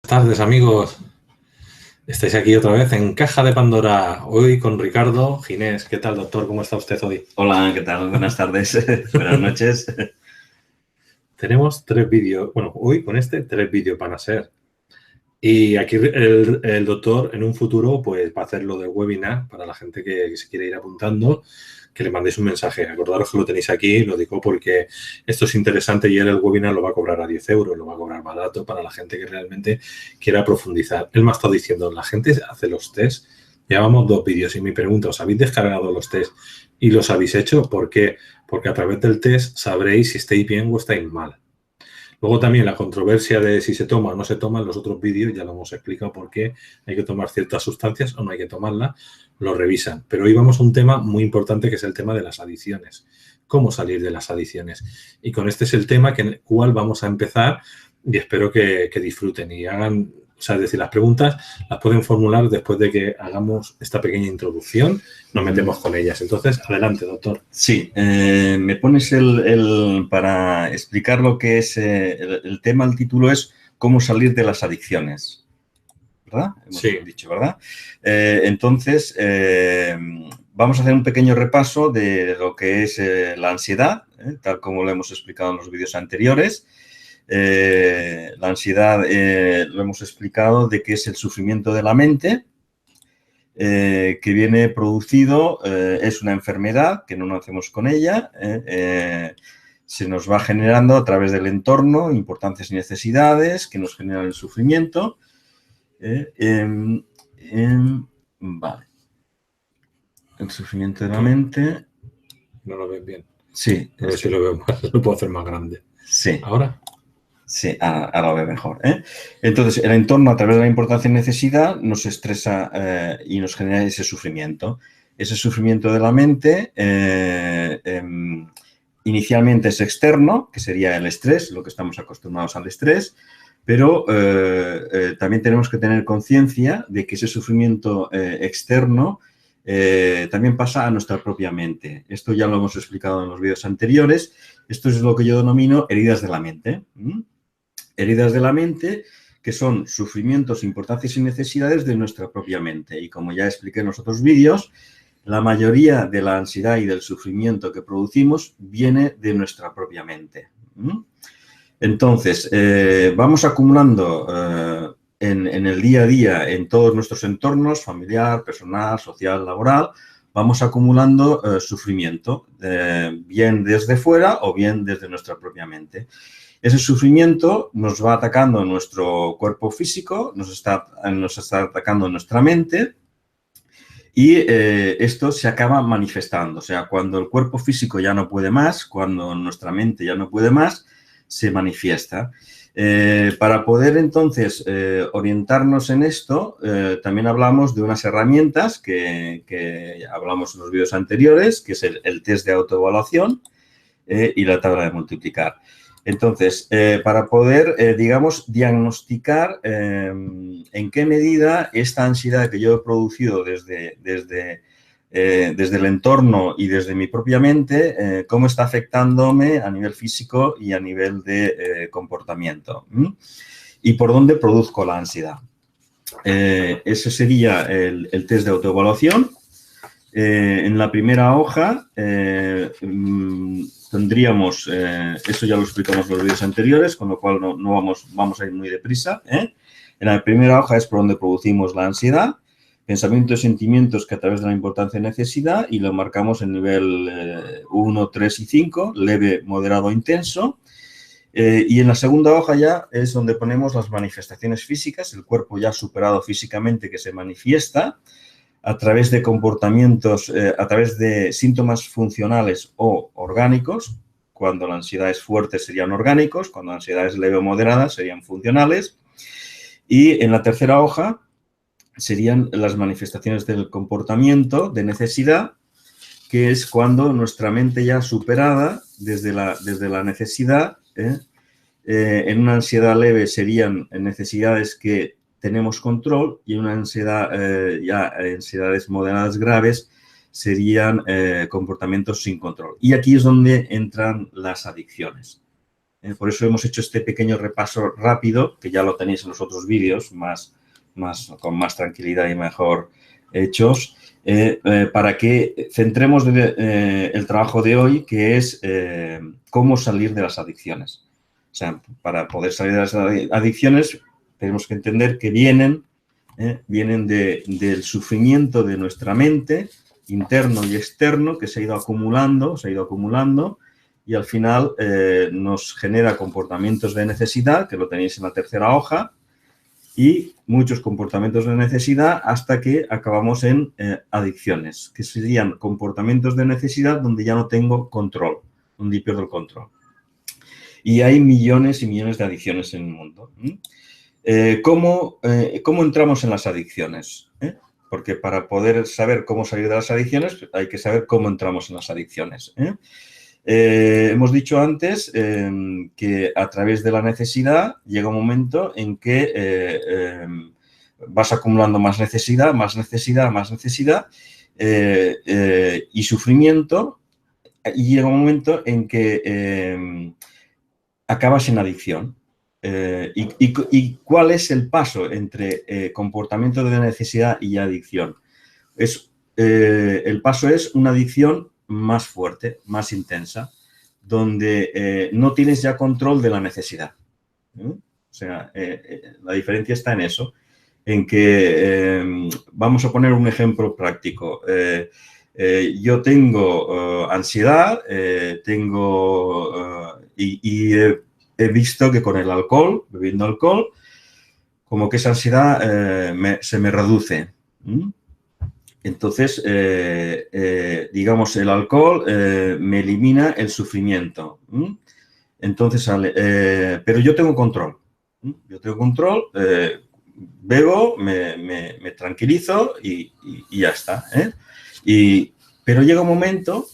Buenas tardes, amigos. Estáis aquí otra vez en Caja de Pandora, hoy con Ricardo Ginés. ¿Qué tal, doctor? ¿Cómo está usted hoy? Hola, ¿qué tal? Buenas tardes, buenas noches. Tenemos 3 vídeos, bueno, hoy con 3 vídeos van a ser. Y aquí el doctor en un futuro pues va a hacer lo de webinar para la gente que se quiere ir apuntando, que le mandéis un mensaje. Acordaros que lo tenéis aquí, lo digo porque esto es interesante y él el webinar lo va a cobrar a 10 euros, lo va a cobrar barato para la gente que realmente quiera profundizar. Él me ha estado diciendo, la gente hace los test, llevamos 2 vídeos y mi pregunta, ¿os habéis descargado los test y los habéis hecho? ¿Por qué? Porque a través del test sabréis si estáis bien o estáis mal. Luego también la controversia de si se toma o no se toma, en los otros vídeos ya lo hemos explicado por qué hay que tomar ciertas sustancias o no hay que tomarlas, lo revisan. Pero hoy vamos a un tema muy importante que es el tema de las adicciones. ¿Cómo salir de las adicciones? Y con este es el tema que cual vamos a empezar y espero que disfruten y hagan, o sea, es decir, las preguntas las pueden formular después de que hagamos esta pequeña introducción, nos metemos con ellas. Entonces, adelante, doctor. Sí, me pones para explicar lo que es el tema, el título es ¿Cómo salir de las adicciones? ¿Verdad? Hemos dicho, ¿verdad? Entonces, vamos a hacer un pequeño repaso de lo que es la ansiedad, tal como lo hemos explicado en los vídeos anteriores. La ansiedad lo hemos explicado de que es el sufrimiento de la mente, que viene producido, es una enfermedad que no nacemos con ella, se nos va generando a través del entorno, importantes necesidades que nos generan el sufrimiento. Vale. El sufrimiento de la mente. No lo ves bien. Sí. A ver si lo veo más, lo puedo hacer más grande. Sí. ¿Ahora? Sí, ahora lo veo mejor. Entonces, el entorno, a través de la importancia y necesidad, nos estresa y nos genera ese sufrimiento. Ese sufrimiento de la mente inicialmente es externo, que sería el estrés, lo que estamos acostumbrados al estrés, pero también tenemos que tener conciencia de que ese sufrimiento externo también pasa a nuestra propia mente. Esto ya lo hemos explicado en los vídeos anteriores. Esto es lo que yo denomino heridas de la mente. Heridas de la mente, que son sufrimientos, importancias y necesidades de nuestra propia mente. Y como ya expliqué en los otros vídeos, la mayoría de la ansiedad y del sufrimiento que producimos viene de nuestra propia mente. Entonces, vamos acumulando en el día a día, en todos nuestros entornos, familiar, personal, social, laboral, vamos acumulando sufrimiento, bien desde fuera o bien desde nuestra propia mente. Ese sufrimiento nos va atacando en nuestro cuerpo físico, nos está atacando en nuestra mente y esto se acaba manifestando. O sea, cuando el cuerpo físico ya no puede más, cuando nuestra mente ya no puede más, se manifiesta. Para poder entonces orientarnos en esto, también hablamos de unas herramientas que hablamos en los vídeos anteriores, que es el test de autoevaluación y la tabla de multiplicar. Entonces, para poder, digamos, diagnosticar en qué medida esta ansiedad que yo he producido desde el entorno y desde mi propia mente, cómo está afectándome a nivel físico y a nivel de comportamiento. Y por dónde produzco la ansiedad. Ese sería el test de autoevaluación. En la primera hoja tendríamos, eso ya lo explicamos en los vídeos anteriores, con lo cual no vamos a ir muy deprisa. En la primera hoja es por donde producimos la ansiedad, pensamientos y sentimientos que a través de la importancia y necesidad, y lo marcamos en nivel 1, 3 y 5, leve, moderado, intenso. Y en la segunda hoja ya es donde ponemos las manifestaciones físicas, el cuerpo ya superado físicamente que se manifiesta a través de comportamientos, a través de síntomas funcionales o orgánicos. Cuando la ansiedad es fuerte serían orgánicos, cuando la ansiedad es leve o moderada serían funcionales. Y en la tercera hoja serían las manifestaciones del comportamiento de necesidad, que es cuando nuestra mente ya superada desde la necesidad, en una ansiedad leve serían necesidades que tenemos control, y en una ansiedad, ansiedades moderadas graves serían comportamientos sin control. Y aquí es donde entran las adicciones. Por eso hemos hecho este pequeño repaso rápido, que ya lo tenéis en los otros vídeos, con más tranquilidad y mejor hechos, para que centremos el trabajo de hoy, que es cómo salir de las adicciones. O sea, para poder salir de las adicciones tenemos que entender que vienen del sufrimiento de nuestra mente, interno y externo, que se ha ido acumulando, y al final nos genera comportamientos de necesidad, que lo tenéis en la tercera hoja, y muchos comportamientos de necesidad hasta que acabamos en adicciones, que serían comportamientos de necesidad donde ya no tengo control, donde pierdo el control. Y hay millones y millones de adicciones en el mundo. ¿Cómo entramos en las adicciones? Porque para poder saber cómo salir de las adicciones hay que saber cómo entramos en las adicciones. Hemos dicho antes que a través de la necesidad llega un momento en que vas acumulando más necesidad y sufrimiento, y llega un momento en que acabas en adicción. ¿Y cuál es el paso entre comportamiento de necesidad y adicción? El paso es una adicción más fuerte, más intensa, donde no tienes ya control de la necesidad. O sea, la diferencia está en eso, en que, vamos a poner un ejemplo práctico. Yo tengo ansiedad, he visto que con el alcohol, bebiendo alcohol, como que esa ansiedad se me reduce. Entonces, digamos, el alcohol me elimina el sufrimiento. Entonces, pero yo tengo control. Bebo, me tranquilizo y ya está. Pero llega un momento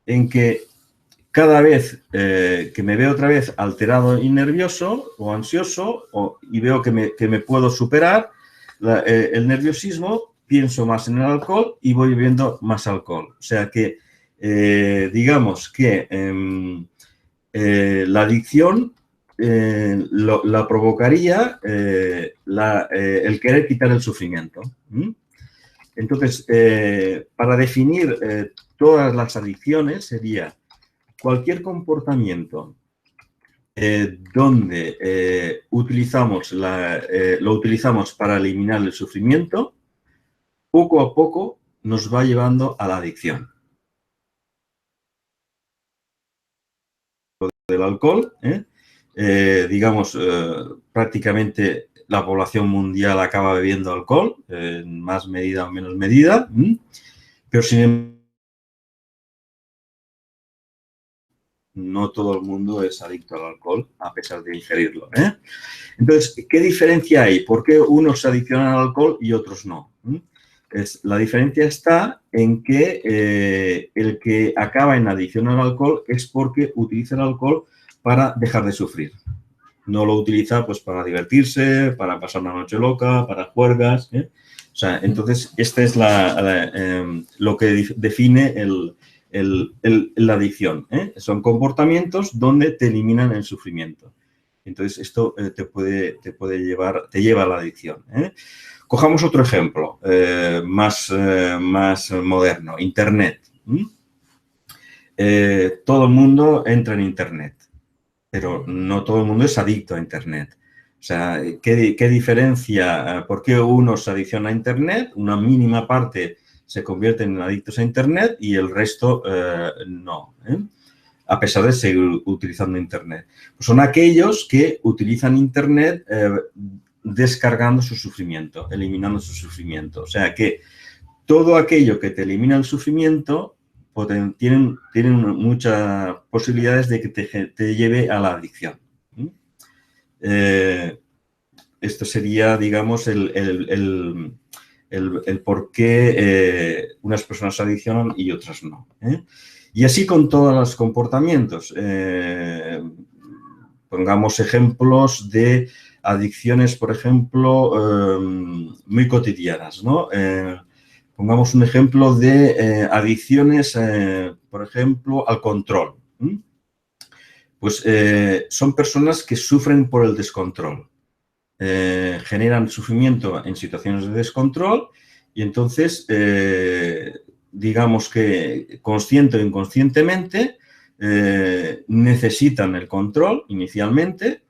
en que cada vez que me veo otra vez alterado y nervioso o ansioso y veo que me puedo superar el nerviosismo, pienso más en el alcohol y voy bebiendo más alcohol. O sea que, digamos que la adicción la provocaría el querer quitar el sufrimiento. Entonces, para definir todas las adicciones sería cualquier comportamiento donde lo utilizamos para eliminar el sufrimiento, poco a poco nos va llevando a la adicción. Del alcohol, digamos, prácticamente la población mundial acaba bebiendo alcohol, en más medida o menos medida, pero sin embargo, no todo el mundo es adicto al alcohol a pesar de ingerirlo. Entonces, ¿qué diferencia hay? ¿Por qué unos se adiccionan al alcohol y otros no? La diferencia está en que el que acaba en adicción al alcohol es porque utiliza el alcohol para dejar de sufrir. No lo utiliza pues para divertirse, para pasar una noche loca, para juergas. O sea, entonces, esta es lo que define la adicción. Son comportamientos donde te eliminan el sufrimiento. Entonces, esto te lleva a la adicción. Cojamos otro ejemplo más moderno, Internet. Todo el mundo entra en Internet, pero no todo el mundo es adicto a Internet. O sea, ¿qué diferencia? ¿Por qué unos se adiccionan a Internet? Una mínima parte se convierten en adictos a Internet y el resto no, a pesar de seguir utilizando Internet. Pues son aquellos que utilizan Internet descargando su sufrimiento, eliminando su sufrimiento. O sea que todo aquello que te elimina el sufrimiento tienen muchas posibilidades de que te lleve a la adicción. Esto sería, digamos, el por qué unas personas se adiccionan y otras no. Y así con todos los comportamientos. Pongamos ejemplos de adicciones, por ejemplo, muy cotidianas, ¿no? Pongamos un ejemplo de adicciones, por ejemplo, al control. Pues son personas que sufren por el descontrol. Generan sufrimiento en situaciones de descontrol y entonces, digamos que consciente o inconscientemente, necesitan el control inicialmente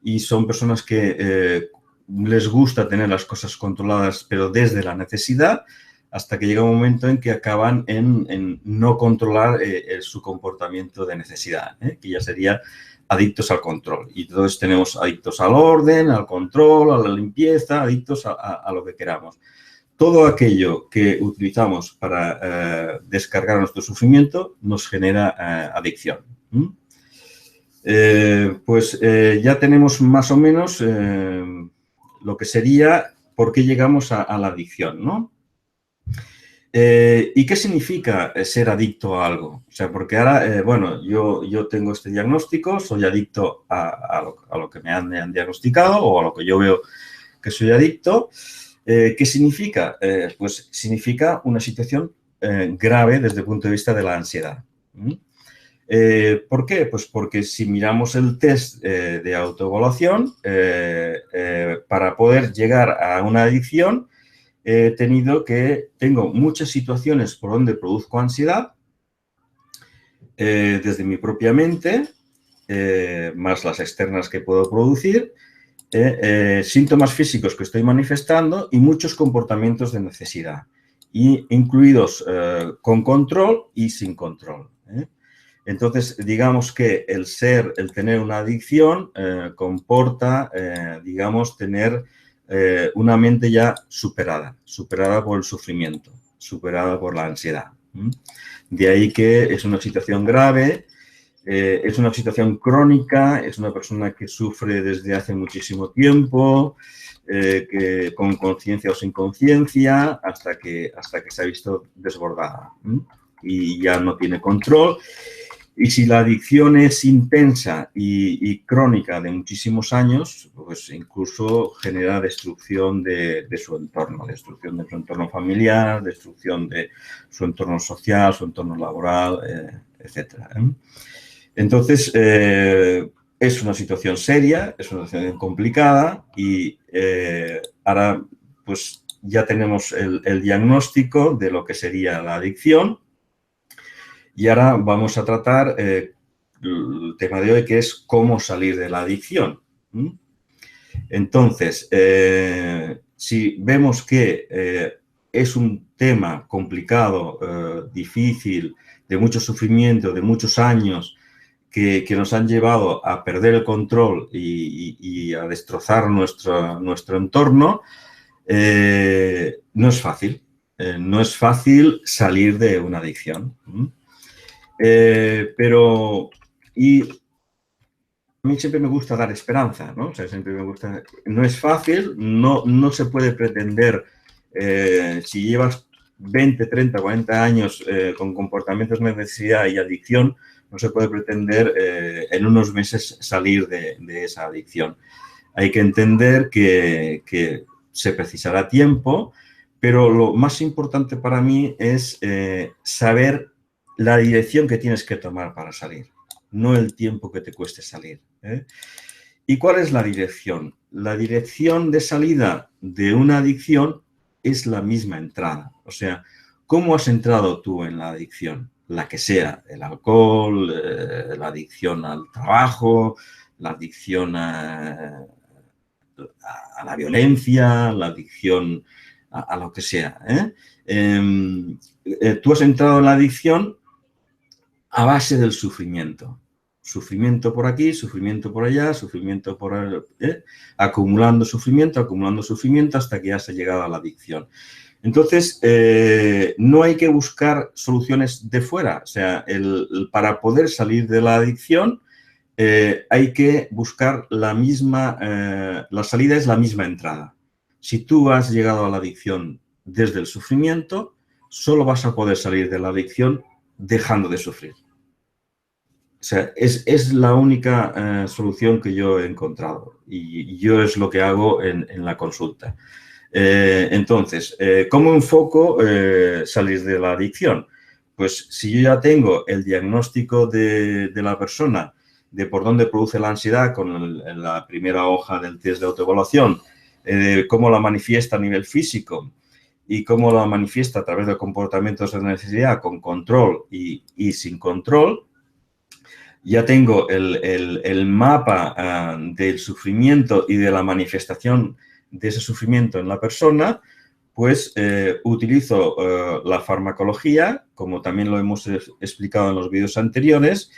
y son personas que les gusta tener las cosas controladas, pero desde la necesidad, hasta que llega un momento en que acaban en no controlar su comportamiento de necesidad, que ya sería adictos al control. Y entonces tenemos adictos al orden, al control, a la limpieza, adictos a lo que queramos. Todo aquello que utilizamos para descargar nuestro sufrimiento nos genera adicción. Ya tenemos más o menos lo que sería por qué llegamos a la adicción, ¿no? ¿Y qué significa ser adicto a algo? O sea, porque ahora, bueno, yo tengo este diagnóstico, soy adicto a lo que me han diagnosticado o a lo que yo veo que soy adicto. ¿Qué significa? Pues significa una situación grave desde el punto de vista de la ansiedad. ¿Por qué? Pues porque si miramos el test de autoevaluación, para poder llegar a una adicción, tengo muchas situaciones por donde produzco ansiedad, desde mi propia mente, más las externas que puedo producir, síntomas físicos que estoy manifestando y muchos comportamientos de necesidad, incluidos con control y sin control. Entonces, digamos que el tener una adicción comporta, digamos, tener una mente ya superada por el sufrimiento, superada por la ansiedad. De ahí que es una situación grave, es una situación crónica, es una persona que sufre desde hace muchísimo tiempo, que con conciencia o sin conciencia, hasta que se ha visto desbordada y ya no tiene control. Y si la adicción es intensa y crónica de muchísimos años, pues incluso genera destrucción de su entorno, destrucción de su entorno familiar, destrucción de su entorno social, su entorno laboral, etc. Entonces, es una situación seria, es una situación complicada y ahora pues ya tenemos el diagnóstico de lo que sería la adicción. Y ahora vamos a tratar el tema de hoy, que es cómo salir de la adicción. Entonces, si vemos que es un tema complicado, difícil, de mucho sufrimiento, de muchos años, que nos han llevado a perder el control y a destrozar nuestro entorno, no es fácil. No es fácil salir de una adicción. Pero a mí siempre me gusta dar esperanza, ¿no? O sea, siempre me gusta. No es fácil, no se puede pretender, si llevas 20, 30, 40 años con comportamientos de necesidad y adicción, no se puede pretender en unos meses salir de esa adicción. Hay que entender que se precisará tiempo, pero lo más importante para mí es saber la dirección que tienes que tomar para salir, no el tiempo que te cueste salir. ¿Y cuál es la dirección? La dirección de salida de una adicción es la misma entrada. O sea, ¿cómo has entrado tú en la adicción? La que sea, el alcohol, la adicción al trabajo, la adicción a la violencia, la adicción a lo que sea. Tú has entrado en la adicción a base del sufrimiento. Sufrimiento por aquí, sufrimiento por allá, sufrimiento por acumulando sufrimiento hasta que ya se ha llegado a la adicción. Entonces, no hay que buscar soluciones de fuera. O sea, para poder salir de la adicción hay que buscar la salida es la misma entrada. Si tú has llegado a la adicción desde el sufrimiento, solo vas a poder salir de la adicción dejando de sufrir. O sea, es la única solución que yo he encontrado y yo es lo que hago en la consulta. Entonces, ¿cómo enfoco salir de la adicción? Pues si yo ya tengo el diagnóstico de la persona de por dónde produce la ansiedad en la primera hoja del test de autoevaluación, cómo la manifiesta a nivel físico y cómo la manifiesta a través de comportamientos de necesidad con control y sin control, ya tengo el mapa del sufrimiento y de la manifestación de ese sufrimiento en la persona. Pues utilizo la farmacología, como también lo hemos explicado en los vídeos anteriores,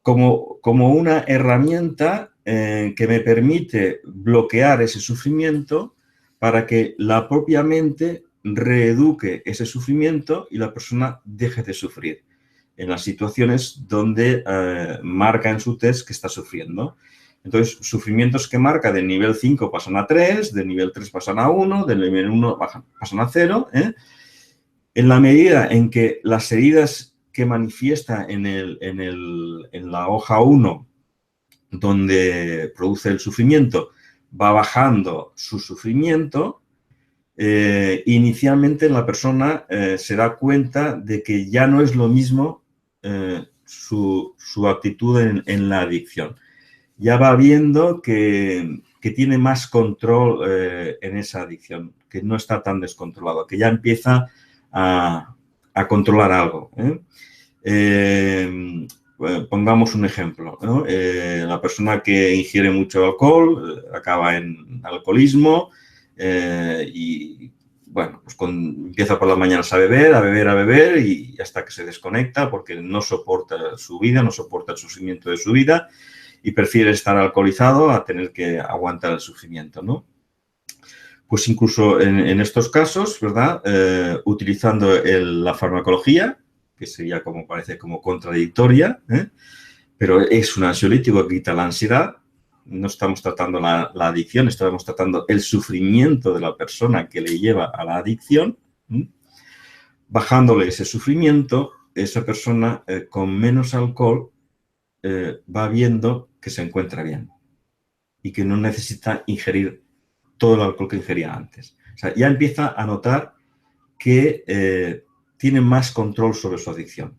como una herramienta que me permite bloquear ese sufrimiento para que la propia mente reeduque ese sufrimiento y la persona deje de sufrir en las situaciones donde marca en su test que está sufriendo. Entonces, sufrimientos que marca de nivel 5 pasan a 3, de nivel 3 pasan a 1, de nivel 1 pasan a 0. En la medida en que las heridas que manifiesta en la hoja 1, donde produce el sufrimiento, va bajando su sufrimiento, inicialmente la persona se da cuenta de que ya no es lo mismo su actitud en la adicción. Ya va viendo que tiene más control en esa adicción, que no está tan descontrolado, que ya empieza a controlar algo. Pongamos un ejemplo, ¿no? La persona que ingiere mucho alcohol acaba en alcoholismo y, bueno, pues empieza por las mañanas a beber y hasta que se desconecta porque no soporta su vida, no soporta el sufrimiento de su vida y prefiere estar alcoholizado a tener que aguantar el sufrimiento, ¿no? Pues incluso en estos casos, ¿verdad? Utilizando la farmacología, que sería parece como contradictoria, pero es un ansiolítico que quita la ansiedad. No estamos tratando la adicción, estamos tratando el sufrimiento de la persona que le lleva a la adicción. Bajándole ese sufrimiento, esa persona con menos alcohol va viendo que se encuentra bien y que no necesita ingerir todo el alcohol que ingería antes. O sea, ya empieza a notar que tiene más control sobre su adicción.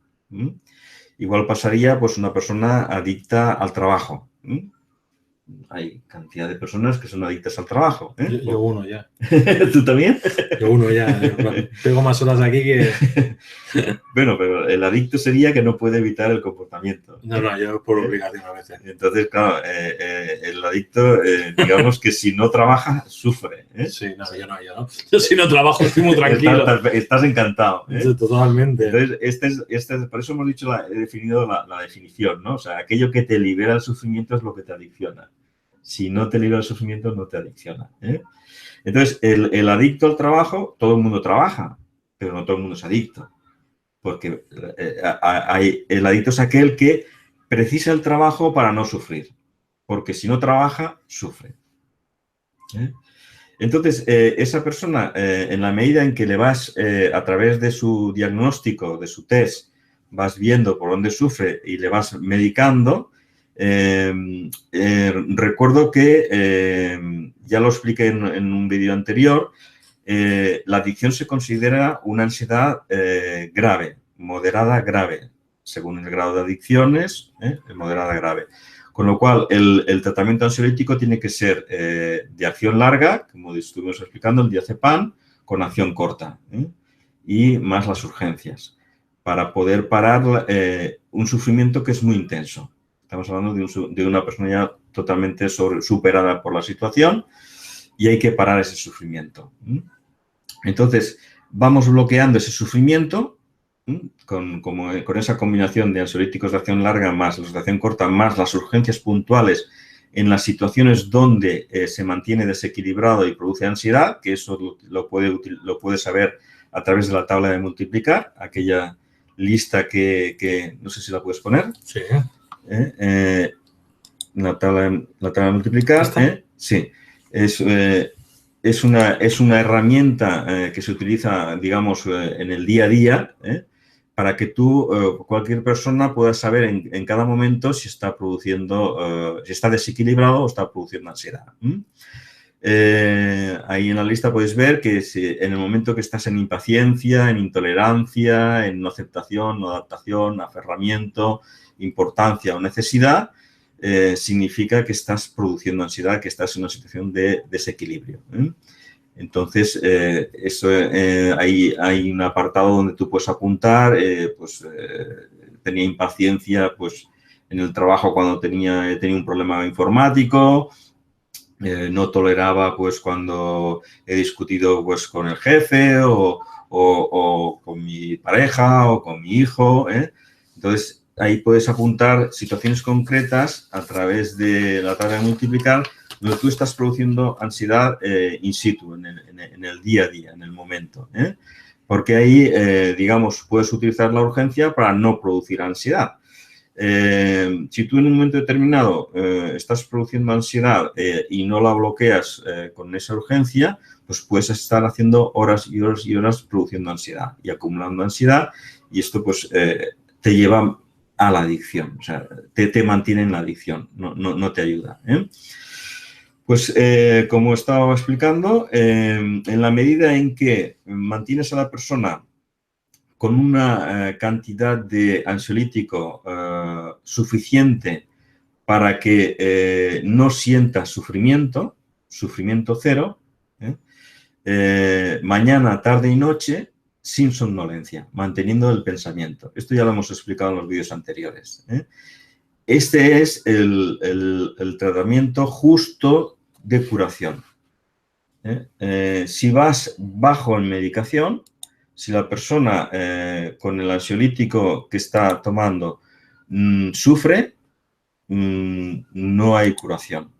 Igual pasaría pues una persona adicta al trabajo. Hay cantidad de personas que son adictas al trabajo. Yo uno ya. ¿Tú también? Yo uno ya. Pego más horas aquí que... Bueno, pero el adicto sería que no puede evitar el comportamiento. No, yo por obligación a veces. Entonces, claro, el adicto, digamos que si no trabaja, sufre. Sí, no. Yo si no trabajo estoy muy tranquilo. Estás encantado. Totalmente. Entonces, por eso hemos dicho, he definido la definición, ¿no? O sea, aquello que te libera el sufrimiento es lo que te adicciona. Si no te libera el sufrimiento, no te adicciona. Entonces, el adicto al trabajo, todo el mundo trabaja, pero no todo el mundo es adicto. Porque el adicto es aquel que precisa el trabajo para no sufrir. Porque si no trabaja, sufre. Entonces, esa persona, en la medida en que le vas, a través de su diagnóstico, de su test, vas viendo por dónde sufre y le vas medicando, recuerdo que, ya lo expliqué en un vídeo anterior, la adicción se considera una ansiedad grave, moderada, grave, según el grado de adicciones, moderada, grave. Con lo cual, el tratamiento ansiolítico tiene que ser de acción larga, como estuvimos explicando, el diazepam, con acción corta, y más las urgencias, para poder parar un sufrimiento que es muy intenso. Estamos hablando de una persona ya totalmente superada por la situación y hay que parar ese sufrimiento. Entonces, vamos bloqueando ese sufrimiento con esa combinación de ansiolíticos de acción larga más los de acción corta más las urgencias puntuales en las situaciones donde se mantiene desequilibrado y produce ansiedad, que eso lo puede saber a través de la tabla de multiplicar, aquella lista que no sé si la puedes poner. Sí. La tabla de multiplicar, sí, es una herramienta que se utiliza, digamos, en el día a día, para que cualquier persona pueda saber en cada momento si está produciendo, si está desequilibrado o está produciendo ansiedad. Ahí en la lista podéis ver que en el momento que estás en impaciencia, en intolerancia, en no aceptación, no adaptación, aferramiento, importancia o necesidad, significa que estás produciendo ansiedad, que estás en una situación de desequilibrio. Entonces, hay un apartado donde tú puedes apuntar, tenía impaciencia pues, en el trabajo cuando tenía un problema informático, no toleraba pues cuando he discutido pues con el jefe o con mi pareja o con mi hijo. Entonces, ahí puedes apuntar situaciones concretas a través de la tabla de multiplicar donde tú estás produciendo ansiedad in situ, en el día a día, en el momento. Porque ahí, digamos, puedes utilizar la urgencia para no producir ansiedad. Si tú en un momento determinado estás produciendo ansiedad y no la bloqueas con esa urgencia, pues puedes estar haciendo horas y horas y horas produciendo ansiedad y acumulando ansiedad, y esto pues te lleva a la adicción, o sea, te mantiene en la adicción, no te ayuda. Pues como estaba explicando, en la medida en que mantienes a la persona con una cantidad de ansiolítico suficiente para que no sienta sufrimiento cero, mañana, tarde y noche, sin somnolencia, manteniendo el pensamiento. Esto ya lo hemos explicado en los vídeos anteriores. Este es el tratamiento justo de curación. Si vas bajo en medicación, si la persona con el ansiolítico que está tomando sufre, no hay curación.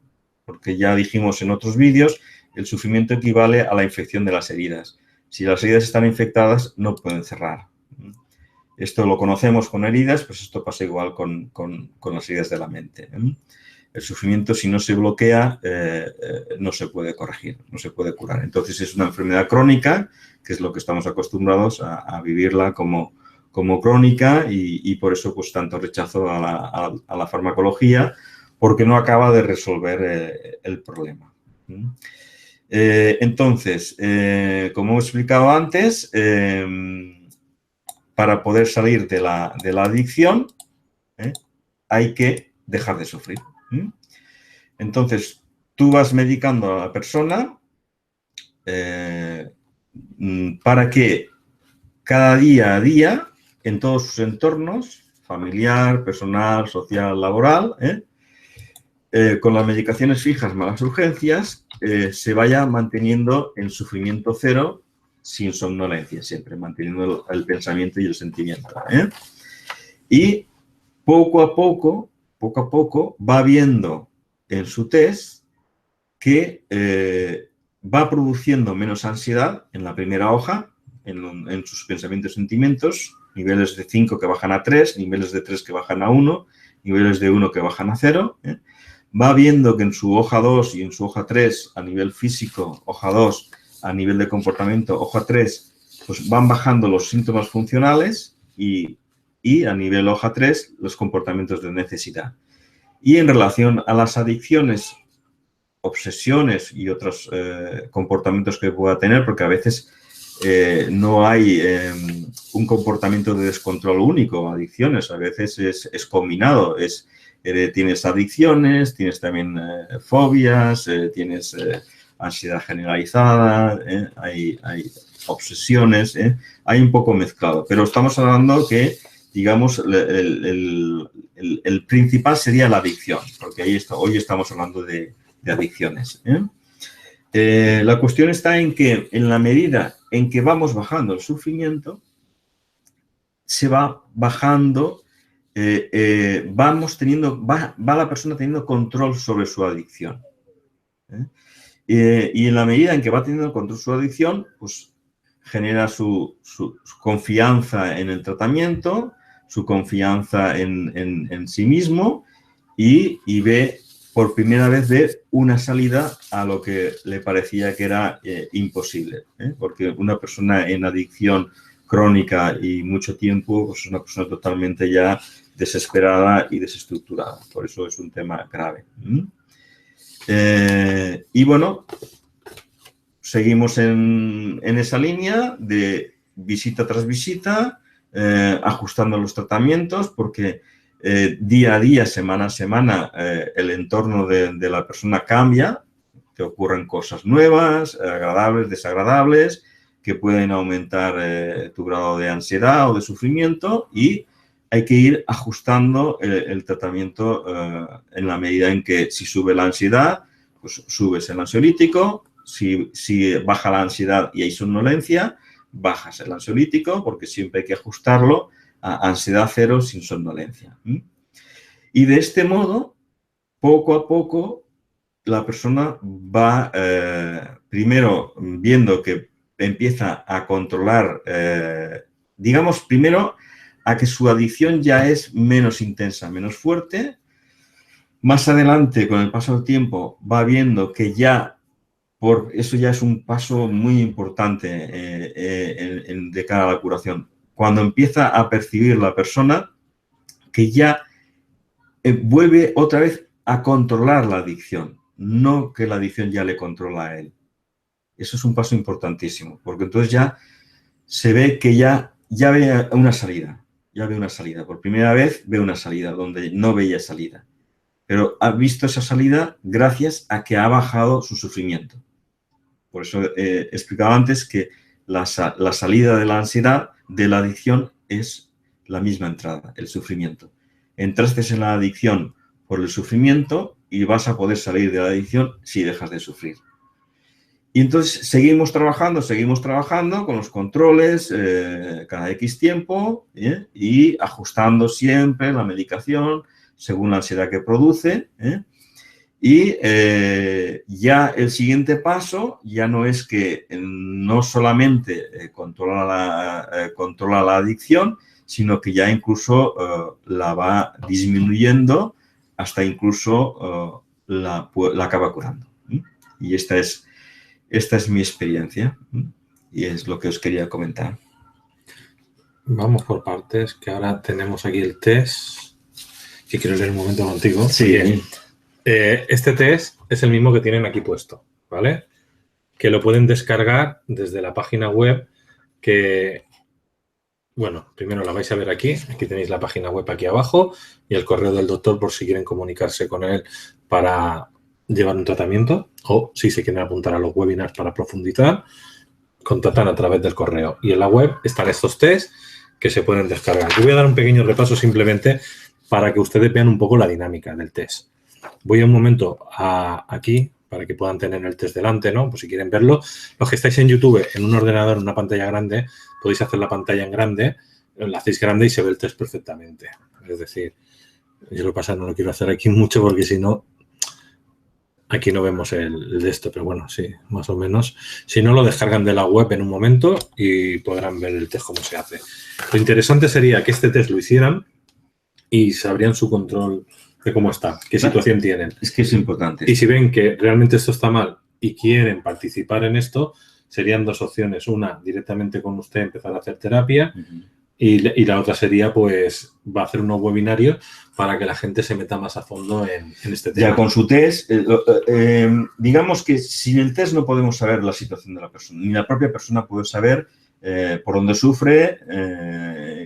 Porque ya dijimos en otros vídeos, el sufrimiento equivale a la infección de las heridas. Si las heridas están infectadas, no pueden cerrar. Esto lo conocemos con heridas, pues esto pasa igual con las heridas de la mente. El sufrimiento, si no se bloquea, no se puede corregir, no se puede curar. Entonces, es una enfermedad crónica, que es lo que estamos acostumbrados a vivirla como crónica, y por eso pues tanto rechazo a la farmacología, porque no acaba de resolver el problema. Entonces, como he explicado antes, para poder salir de la adicción, hay que dejar de sufrir. Entonces, tú vas medicando a la persona para que cada día a día, en todos sus entornos, familiar, personal, social, laboral, con las medicaciones fijas más las urgencias, se vaya manteniendo el sufrimiento cero sin somnolencia, siempre manteniendo el pensamiento y el sentimiento. Y poco a poco va viendo en su test que va produciendo menos ansiedad en la primera hoja, en sus pensamientos y sentimientos, niveles de 5 que bajan a 3, niveles de 3 que bajan a 1, niveles de 1 que bajan a 0. Va viendo que en su hoja 2 y en su hoja 3, a nivel físico, hoja 2, a nivel de comportamiento, hoja 3, pues van bajando los síntomas funcionales y a nivel hoja 3, los comportamientos de necesidad. Y en relación a las adicciones, obsesiones y otros comportamientos que pueda tener, porque a veces no hay un comportamiento de descontrol único, adicciones, a veces es combinado, tienes adicciones, tienes también fobias, tienes ansiedad generalizada, hay obsesiones, hay un poco mezclado, pero estamos hablando que, digamos, el principal sería la adicción, porque hoy estamos hablando de adicciones. La cuestión está en que en la medida en que vamos bajando el sufrimiento, se va bajando, va la persona teniendo control sobre su adicción. Y en la medida en que va teniendo control sobre su adicción, pues genera su confianza en el tratamiento, su confianza en sí mismo, y ve, por primera vez, una salida a lo que le parecía que era imposible. Porque una persona en adicción crónica y mucho tiempo, pues es una persona totalmente ya desesperada y desestructurada. Por eso es un tema grave. Y bueno, seguimos en esa línea de visita tras visita, ajustando los tratamientos, porque día a día, semana a semana, el entorno de la persona cambia, que ocurren cosas nuevas, agradables, desagradables, que pueden aumentar tu grado de ansiedad o de sufrimiento, y hay que ir ajustando el tratamiento en la medida en que si sube la ansiedad, pues subes el ansiolítico, si baja la ansiedad y hay somnolencia, bajas el ansiolítico, porque siempre hay que ajustarlo a ansiedad cero sin somnolencia. Y de este modo, poco a poco, la persona va primero viendo que empieza a controlar, digamos, primero a que su adicción ya es menos intensa, menos fuerte. Más adelante, con el paso del tiempo, va viendo que ya, eso ya es un paso muy importante de cara a la curación. Cuando empieza a percibir la persona que ya vuelve otra vez a controlar la adicción, no que la adicción ya le controla a él. Eso es un paso importantísimo, porque entonces ya se ve que ya ve una salida. Ya ve una salida. Por primera vez ve una salida donde no veía salida. Pero ha visto esa salida gracias a que ha bajado su sufrimiento. Por eso he explicado antes que la salida de la ansiedad, de la adicción, es la misma entrada, el sufrimiento. Entraste en la adicción por el sufrimiento y vas a poder salir de la adicción si dejas de sufrir. Y entonces seguimos trabajando con los controles cada X tiempo y ajustando siempre la medicación según la ansiedad que produce. Y ya el siguiente paso ya no es que no solamente controla la adicción, sino que ya incluso la va disminuyendo hasta incluso la acaba curando. Y esta es mi experiencia y es lo que os quería comentar. Vamos por partes, que ahora tenemos aquí el test, que quiero leer un momento contigo. Sí. Este test es el mismo que tienen aquí puesto, ¿vale? Que lo pueden descargar desde la página web que, bueno, primero la vais a ver aquí. Aquí tenéis la página web aquí abajo y el correo del doctor por si quieren comunicarse con él para llevar un tratamiento o si se quieren apuntar a los webinars para profundizar, contactan a través del correo. Y en la web están estos test que se pueden descargar. Yo voy a dar un pequeño repaso simplemente para que ustedes vean un poco la dinámica del test. Voy un momento aquí para que puedan tener el test delante, ¿no? Pues si quieren verlo. Los que estáis en YouTube, en un ordenador, en una pantalla grande, podéis hacer la pantalla en grande, la hacéis grande y se ve el test perfectamente. Es decir, yo lo que pasa no lo quiero hacer aquí mucho porque si no, aquí no vemos el de esto, pero bueno, sí, más o menos. Si no, lo descargan de la web en un momento y podrán ver el test cómo se hace. Lo interesante sería que este test lo hicieran y sabrían su control de cómo está, qué situación tienen. Es que es importante. Y si ven que realmente esto está mal y quieren participar en esto, serían dos opciones. Una, directamente con usted empezar a hacer terapia y la otra sería, pues, va a hacer unos webinarios para que la gente se meta más a fondo en este tema. Ya con su test, digamos que sin el test no podemos saber la situación de la persona, ni la propia persona puede saber por dónde sufre,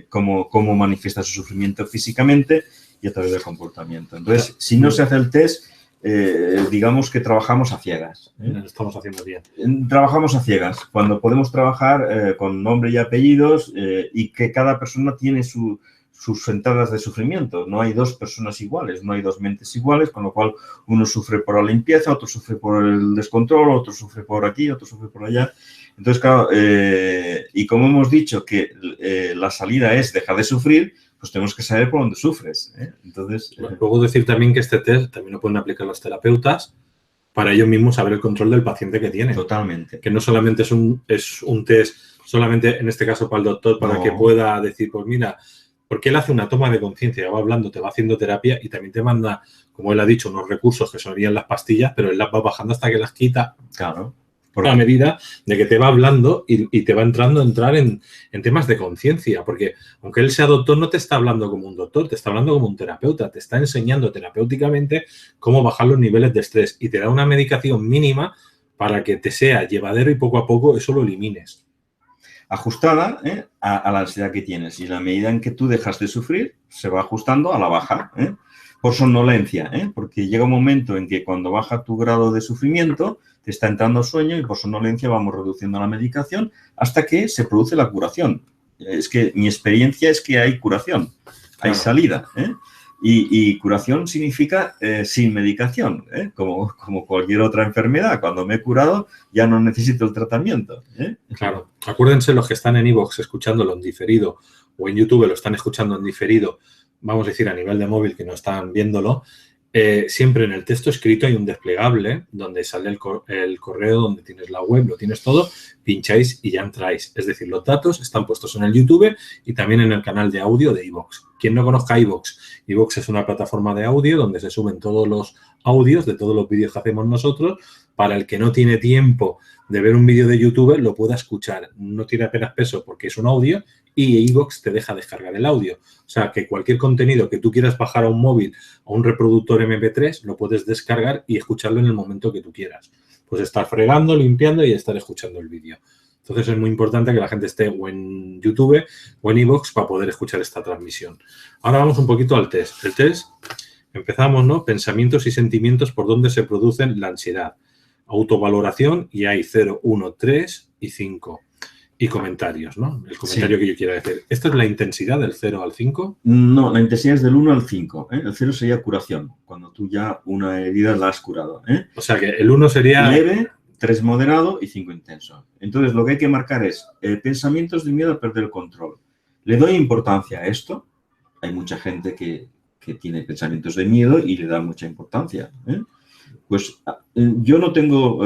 cómo manifiesta su sufrimiento físicamente y a través del comportamiento. Entonces, si no se hace el test, digamos que trabajamos a ciegas. Lo estamos haciendo bien. Trabajamos a ciegas, cuando podemos trabajar con nombre y apellidos y que cada persona tiene sus entradas de sufrimiento. No hay dos personas iguales, no hay dos mentes iguales, con lo cual uno sufre por la limpieza, otro sufre por el descontrol, otro sufre por aquí, otro sufre por allá. Entonces, claro, y como hemos dicho que la salida es dejar de sufrir, pues tenemos que saber por dónde sufres. Entonces, puedo decir también que este test también lo pueden aplicar los terapeutas para ellos mismos saber el control del paciente que tienen. Totalmente. Que no solamente es un test, solamente en este caso para el doctor, para que pueda decir, pues mira, porque él hace una toma de conciencia, va hablando, te va haciendo terapia y también te manda, como él ha dicho, unos recursos que serían las pastillas, pero él las va bajando hasta que las quita. Claro. Por la medida de que te va hablando y te va entrando a entrar en temas de conciencia, porque aunque él sea doctor, no te está hablando como un doctor, te está hablando como un terapeuta, te está enseñando terapéuticamente cómo bajar los niveles de estrés y te da una medicación mínima para que te sea llevadero y poco a poco eso lo elimines. ajustada a la ansiedad que tienes. Y en la medida en que tú dejas de sufrir, se va ajustando a la baja. Por somnolencia, porque llega un momento en que cuando baja tu grado de sufrimiento, te está entrando sueño y por somnolencia vamos reduciendo la medicación hasta que se produce la curación. Es que mi experiencia es que hay curación, hay salida. Y curación significa sin medicación, como cualquier otra enfermedad. Cuando me he curado ya no necesito el tratamiento. Claro. Acuérdense los que están en iVoox escuchándolo en diferido o en YouTube lo están escuchando en diferido, vamos a decir a nivel de móvil que no están viéndolo, siempre en el texto escrito hay un desplegable donde sale el correo, donde tienes la web, lo tienes todo, pincháis y ya entráis. Es decir, los datos están puestos en el YouTube y también en el canal de audio de iVoox. Quien no conozca iVoox, iVoox es una plataforma de audio donde se suben todos los audios de todos los vídeos que hacemos nosotros. Para el que no tiene tiempo de ver un vídeo de YouTube, lo pueda escuchar. No tiene apenas peso porque es un audio y iVoox te deja descargar el audio. O sea, que cualquier contenido que tú quieras bajar a un móvil o un reproductor MP3, lo puedes descargar y escucharlo en el momento que tú quieras. Pues estar fregando, limpiando y estar escuchando el vídeo. Entonces, es muy importante que la gente esté o en YouTube o en iVoox para poder escuchar esta transmisión. Ahora vamos un poquito al test. El test, empezamos, ¿no? Pensamientos y sentimientos por donde se producen la ansiedad. Autovaloración y hay 0, 1, 3 y 5. Y comentarios, ¿no? El comentario que yo quiera decir. ¿Esto es la intensidad del 0 al 5? No, la intensidad es del 1 al 5. El 0 sería curación, cuando tú ya una herida la has curado. O sea que el 1 sería... leve, 3 moderado y 5 intenso. Entonces, lo que hay que marcar es pensamientos de miedo a perder el control. ¿Le doy importancia a esto? Hay mucha gente que tiene pensamientos de miedo y le da mucha importancia. Pues yo no tengo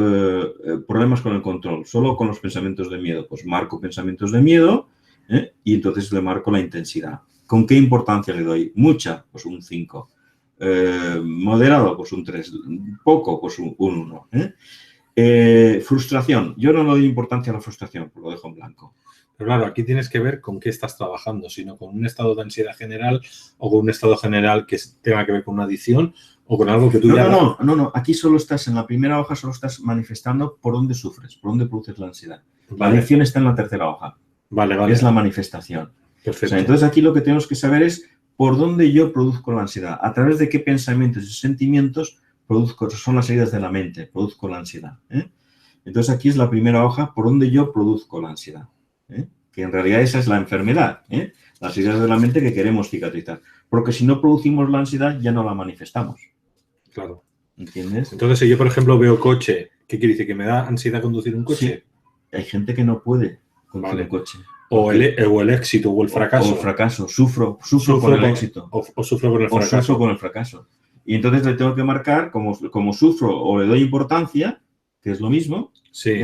problemas con el control, solo con los pensamientos de miedo. Pues marco pensamientos de miedo y entonces le marco la intensidad. ¿Con qué importancia le doy? Mucha, pues un 5. Moderado, pues un 3. Poco, pues un 1. Frustración. Yo no le doy importancia a la frustración, pues lo dejo en blanco. Pero claro, aquí tienes que ver con qué estás trabajando, sino con un estado de ansiedad general o con un estado general que tenga que ver con una adicción o con algo que tú ya... No. Aquí solo estás, en la primera hoja, solo estás manifestando por dónde sufres, por dónde produces la ansiedad. La adicción está en la tercera hoja. Vale. Es la manifestación. Perfecto. O sea, entonces aquí lo que tenemos que saber es por dónde yo produzco la ansiedad, a través de qué pensamientos y sentimientos son las heridas de la mente, produzco la ansiedad. Entonces aquí es la primera hoja por donde yo produzco la ansiedad. Que en realidad esa es la enfermedad, las heridas de la mente que queremos cicatrizar. Porque si no producimos la ansiedad, ya no la manifestamos. Claro. ¿Entiendes? Entonces, si yo, por ejemplo, veo coche, ¿qué quiere decir? ¿Que me da ansiedad conducir un coche? Sí. Hay gente que no puede conducir un coche. O el éxito o el fracaso. O el fracaso. Sufro con el éxito. O sufro con el fracaso. O sufro con el fracaso. Y entonces le tengo que marcar, como sufro o le doy importancia, que es lo mismo. Sí.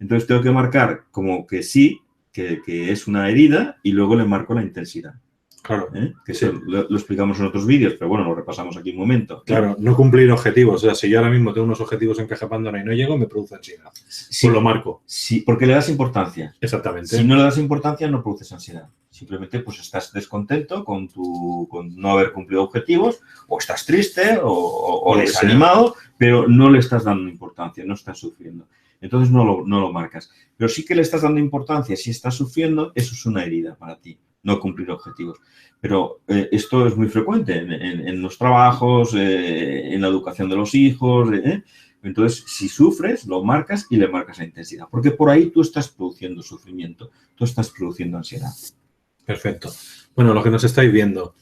Entonces tengo que marcar como que sí, que es una herida, y luego le marco la intensidad. Claro. Que sí. lo explicamos en otros vídeos, pero bueno, lo repasamos aquí un momento. Claro, no cumplir objetivos. O sea, si yo ahora mismo tengo unos objetivos en Caja Pandora y no llego, me produce ansiedad. Sí, pues lo marco. Sí, porque le das importancia. Exactamente. Si no le das importancia, no produces ansiedad. Simplemente pues estás descontento con no haber cumplido objetivos, o estás triste, o desanimado, pero no le estás dando importancia, no estás sufriendo. Entonces no lo marcas. Pero sí que le estás dando importancia. Si estás sufriendo, eso es una herida para ti, no cumplir objetivos. Pero esto es muy frecuente en los trabajos, en la educación de los hijos. Entonces, si sufres, lo marcas y le marcas la intensidad. Porque por ahí tú estás produciendo sufrimiento, tú estás produciendo ansiedad. Perfecto. Bueno, lo que nos estáis viendo,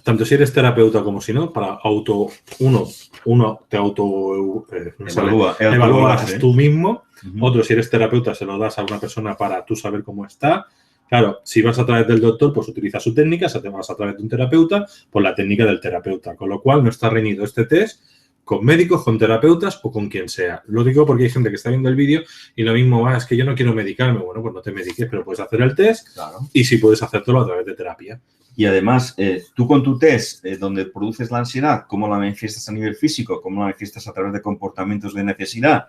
tanto si eres terapeuta como si no, para uno te evalúas tú mismo, otro si eres terapeuta se lo das a una persona para tú saber cómo está. Claro, si vas a través del doctor, pues utiliza su técnica, si te vas a través de un terapeuta, pues la técnica del terapeuta, con lo cual no está reñido este test con médicos, con terapeutas o con quien sea. Lo digo porque hay gente que está viendo el vídeo y lo mismo, es que yo no quiero medicarme. Bueno, pues no te mediques, pero puedes hacer el test, claro. Y si puedes hacértelo a través de terapia. Y además, tú con tu test, donde produces la ansiedad, cómo la manifiestas a nivel físico, cómo la manifiestas a través de comportamientos de necesidad,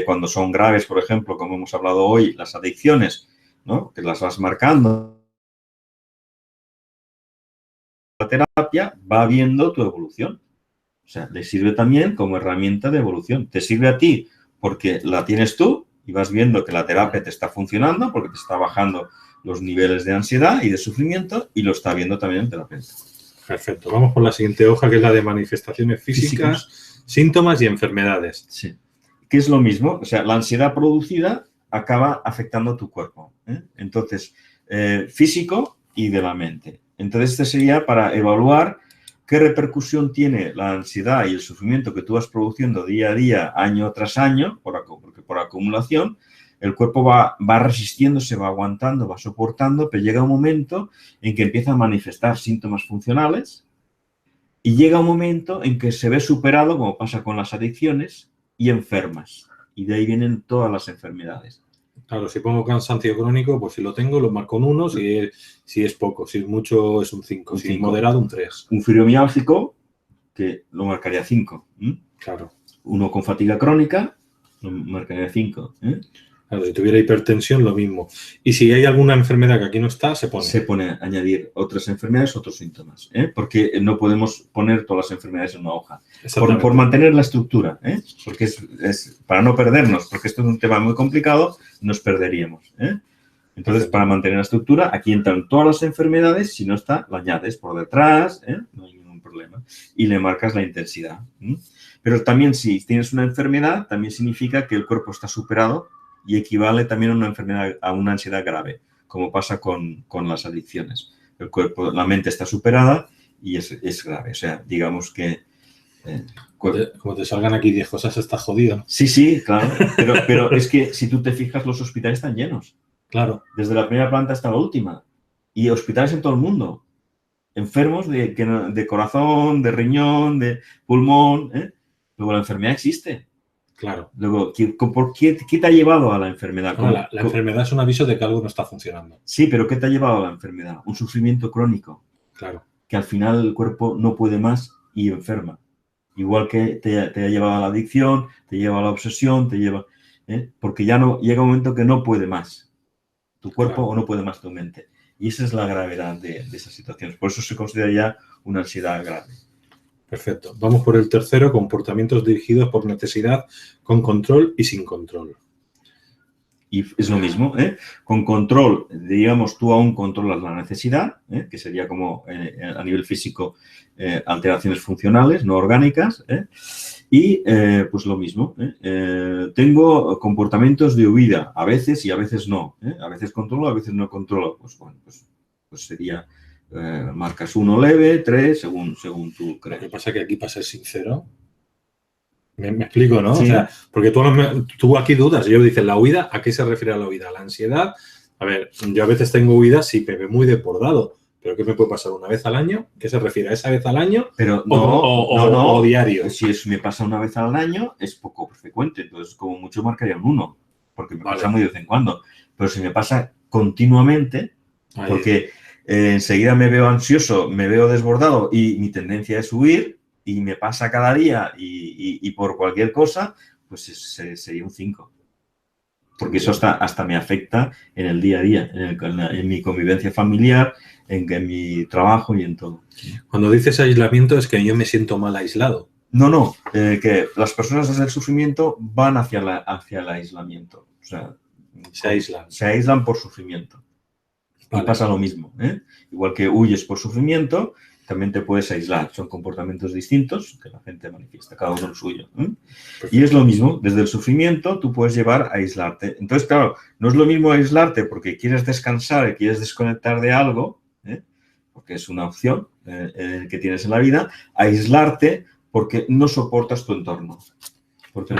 cuando son graves, por ejemplo, como hemos hablado hoy, las adicciones, ¿no? Que las vas marcando. La terapia va viendo tu evolución. O sea, le sirve también como herramienta de evolución. Te sirve a ti porque la tienes tú y vas viendo que la terapia te está funcionando porque te está bajando los niveles de ansiedad y de sufrimiento y lo está viendo también el terapeuta. Perfecto. Vamos por la siguiente hoja, que es la de manifestaciones físicas, síntomas y enfermedades. Sí. Que es lo mismo, o sea, la ansiedad producida acaba afectando a tu cuerpo, ¿eh? Entonces, físico y de la mente. Entonces, este sería para evaluar qué repercusión tiene la ansiedad y el sufrimiento que tú vas produciendo día a día, año tras año, porque por acumulación, el cuerpo va resistiendo, se va aguantando, va soportando, pero llega un momento en que empieza a manifestar síntomas funcionales y llega un momento en que se ve superado, como pasa con las adicciones, y enfermas. Y de ahí vienen todas las enfermedades. Claro, si pongo cansancio crónico, pues si lo tengo, lo marco en 1, si es poco, si es mucho es un 5, si es moderado un 3. Un fibromialgico, que lo marcaría 5. Claro. Uno con fatiga crónica, lo marcaría 5. Claro, si tuviera hipertensión, lo mismo. Y si hay alguna enfermedad que aquí no está, se pone. Se pone a añadir otras enfermedades, otros síntomas, porque no podemos poner todas las enfermedades en una hoja. Por mantener la estructura, porque es para no perdernos, porque esto es un tema muy complicado, nos perderíamos. Entonces, para mantener la estructura, aquí entran todas las enfermedades, si no está, la añades por detrás, no hay ningún problema, y le marcas la intensidad. Pero también si tienes una enfermedad, también significa que el cuerpo está superado y equivale también a una enfermedad, a una ansiedad grave, como pasa con las adicciones. El cuerpo, la mente está superada y es grave. O sea, digamos que... como te salgan aquí 10 cosas, está jodido. Sí, claro. Pero es que si tú te fijas, los hospitales están llenos. Claro. Desde la primera planta hasta la última. Y hospitales en todo el mundo. Enfermos de corazón, de riñón, de pulmón. Luego la enfermedad existe. Claro. Luego, ¿qué te ha llevado a la enfermedad? No, la enfermedad es un aviso de que algo no está funcionando. Sí, pero ¿qué te ha llevado a la enfermedad? Un sufrimiento crónico. Claro. Que al final el cuerpo no puede más y enferma. Igual que te ha llevado a la adicción, te lleva a la obsesión, te lleva... Porque ya no llega un momento que no puede más tu cuerpo, claro, o no puede más tu mente. Y esa es la gravedad de esas situaciones. Por eso se considera ya una ansiedad grave. Perfecto. Vamos por el tercero, comportamientos dirigidos por necesidad, con control y sin control. Y es lo mismo, con control, digamos, tú aún controlas la necesidad, que sería como a nivel físico alteraciones funcionales, no orgánicas, y pues lo mismo. Tengo comportamientos de huida, a veces y a veces no. A veces controlo, a veces no controlo. Pues bueno, pues sería... marcas 1 leve, 3, según tú crees. Lo que pasa es que aquí, para ser sincero, me explico, ¿no? Sí. O sea, porque tú aquí dudas. Yo dices, ¿la huida? ¿A qué se refiere a la huida? ¿La ansiedad? A ver, yo a veces tengo huida si me ve muy desbordado. ¿Pero qué me puede pasar una vez al año? ¿Qué se refiere? ¿A esa vez al año? Pero o diario. Si eso me pasa una vez al año, es poco frecuente. Entonces, como mucho marcaría un 1. Porque me pasa muy de vez en cuando. Pero si me pasa continuamente, porque... enseguida me veo ansioso, me veo desbordado y mi tendencia es huir y me pasa cada día y por cualquier cosa, pues sería un 5. Porque eso hasta me afecta en el día a día, en mi convivencia familiar, en mi trabajo y en todo. Cuando dices aislamiento es que yo me siento mal aislado. No, que las personas desde el sufrimiento van hacia el aislamiento. O sea, se aíslan por sufrimiento. Vale. Y pasa lo mismo, Igual que huyes por sufrimiento, también te puedes aislar. Son comportamientos distintos que la gente manifiesta, cada uno el suyo. Y es lo mismo, desde el sufrimiento tú puedes llevar a aislarte. Entonces, claro, no es lo mismo aislarte porque quieres descansar y quieres desconectar de algo, porque es una opción que tienes en la vida, aislarte porque no soportas tu entorno. Porque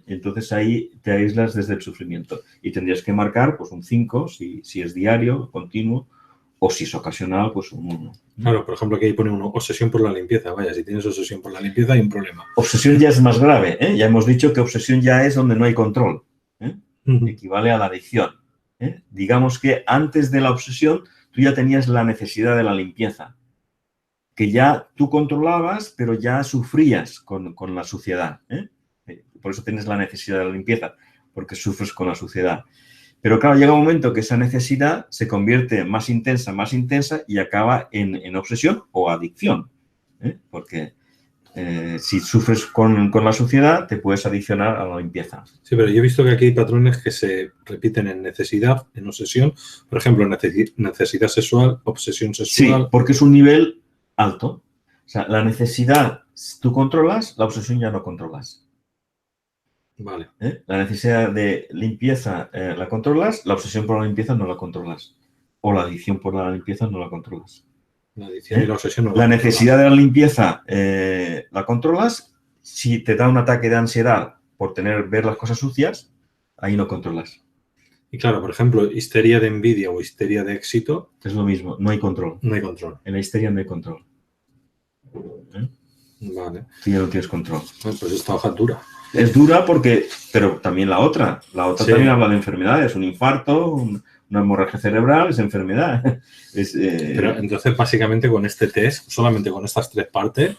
entonces ahí te aíslas desde el sufrimiento y tendrías que marcar pues un 5 si es diario, continuo, o si es ocasional, pues un 1. Claro, por ejemplo, aquí ahí pone uno, obsesión por la limpieza. Vaya, si tienes obsesión por la limpieza hay un problema. Obsesión ya es más grave, Ya hemos dicho que obsesión ya es donde no hay control. Equivale a la adicción. Digamos que antes de la obsesión tú ya tenías la necesidad de la limpieza, que ya tú controlabas, pero ya sufrías con la suciedad, Por eso tienes la necesidad de la limpieza, porque sufres con la suciedad. Pero claro, llega un momento que esa necesidad se convierte más intensa y acaba en obsesión o adicción. Porque Si sufres con la suciedad, te puedes adicionar a la limpieza. Sí, pero yo he visto que aquí hay patrones que se repiten en necesidad, en obsesión. Por ejemplo, necesidad sexual, obsesión sexual. Sí, porque es un nivel alto. O sea, la necesidad tú controlas, la obsesión ya no controlas. Vale. La necesidad de limpieza la controlas, la obsesión por la limpieza no la controlas. O la adicción por la limpieza no la controlas. La adicción y la obsesión no La necesidad de la limpieza la controlas. Si te da un ataque de ansiedad por ver las cosas sucias, ahí no controlas. Y claro, por ejemplo, histeria de envidia o histeria de éxito. Es lo mismo, no hay control. No hay control. En la histeria no hay control. Vale. Tú ya no tienes control. Bueno, pues esta hoja es dura. Es dura pero también la otra. La otra sí. También habla de enfermedades. Un infarto, una hemorragia cerebral es enfermedad. Pero entonces, básicamente, con este test, solamente con estas 3 partes,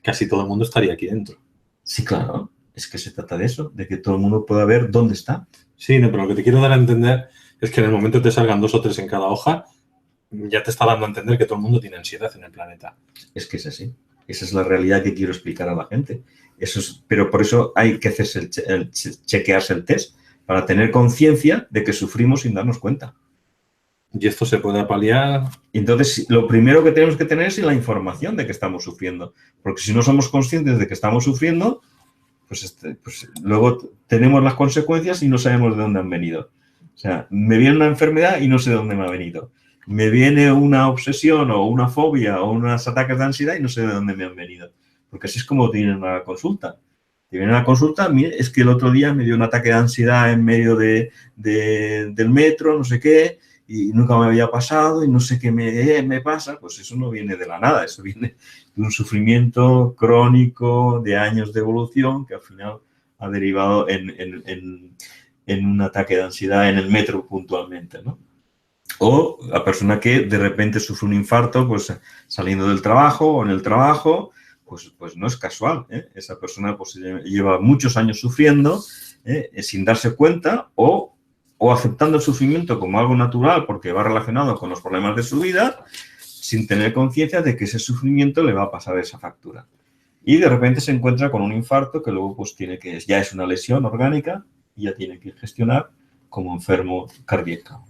casi todo el mundo estaría aquí dentro. Sí, claro. Es que se trata de eso, de que todo el mundo pueda ver dónde está. Sí, no, pero lo que te quiero dar a entender es que en el momento que te salgan 2 o 3 en cada hoja, ya te está dando a entender que todo el mundo tiene ansiedad en el planeta. Es que es así. Esa es la realidad que quiero explicar a la gente. Pero por eso hay que hacerse chequearse el test, para tener conciencia de que sufrimos sin darnos cuenta. ¿Y esto se puede paliar? Entonces, lo primero que tenemos que tener es la información de que estamos sufriendo. Porque si no somos conscientes de que estamos sufriendo, pues luego tenemos las consecuencias y no sabemos de dónde han venido. O sea, me viene una enfermedad y no sé de dónde me ha venido. Me viene una obsesión o una fobia o unos ataques de ansiedad y no sé de dónde me han venido. Porque así es como te vienen a la consulta. Te vienen a la consulta, mire, es que el otro día me dio un ataque de ansiedad en medio del metro, no sé qué, y nunca me había pasado y no sé qué me pasa. Pues eso no viene de la nada, eso viene de un sufrimiento crónico de años de evolución que al final ha derivado en un ataque de ansiedad en el metro puntualmente, ¿no? O la persona que de repente sufre un infarto, pues saliendo del trabajo o en el trabajo, pues no es casual, ¿eh? Esa persona pues lleva muchos años sufriendo sin darse cuenta o aceptando el sufrimiento como algo natural porque va relacionado con los problemas de su vida sin tener conciencia de que ese sufrimiento le va a pasar esa factura. Y de repente se encuentra con un infarto que luego pues ya es una lesión orgánica y ya tiene que gestionar como enfermo cardíaco.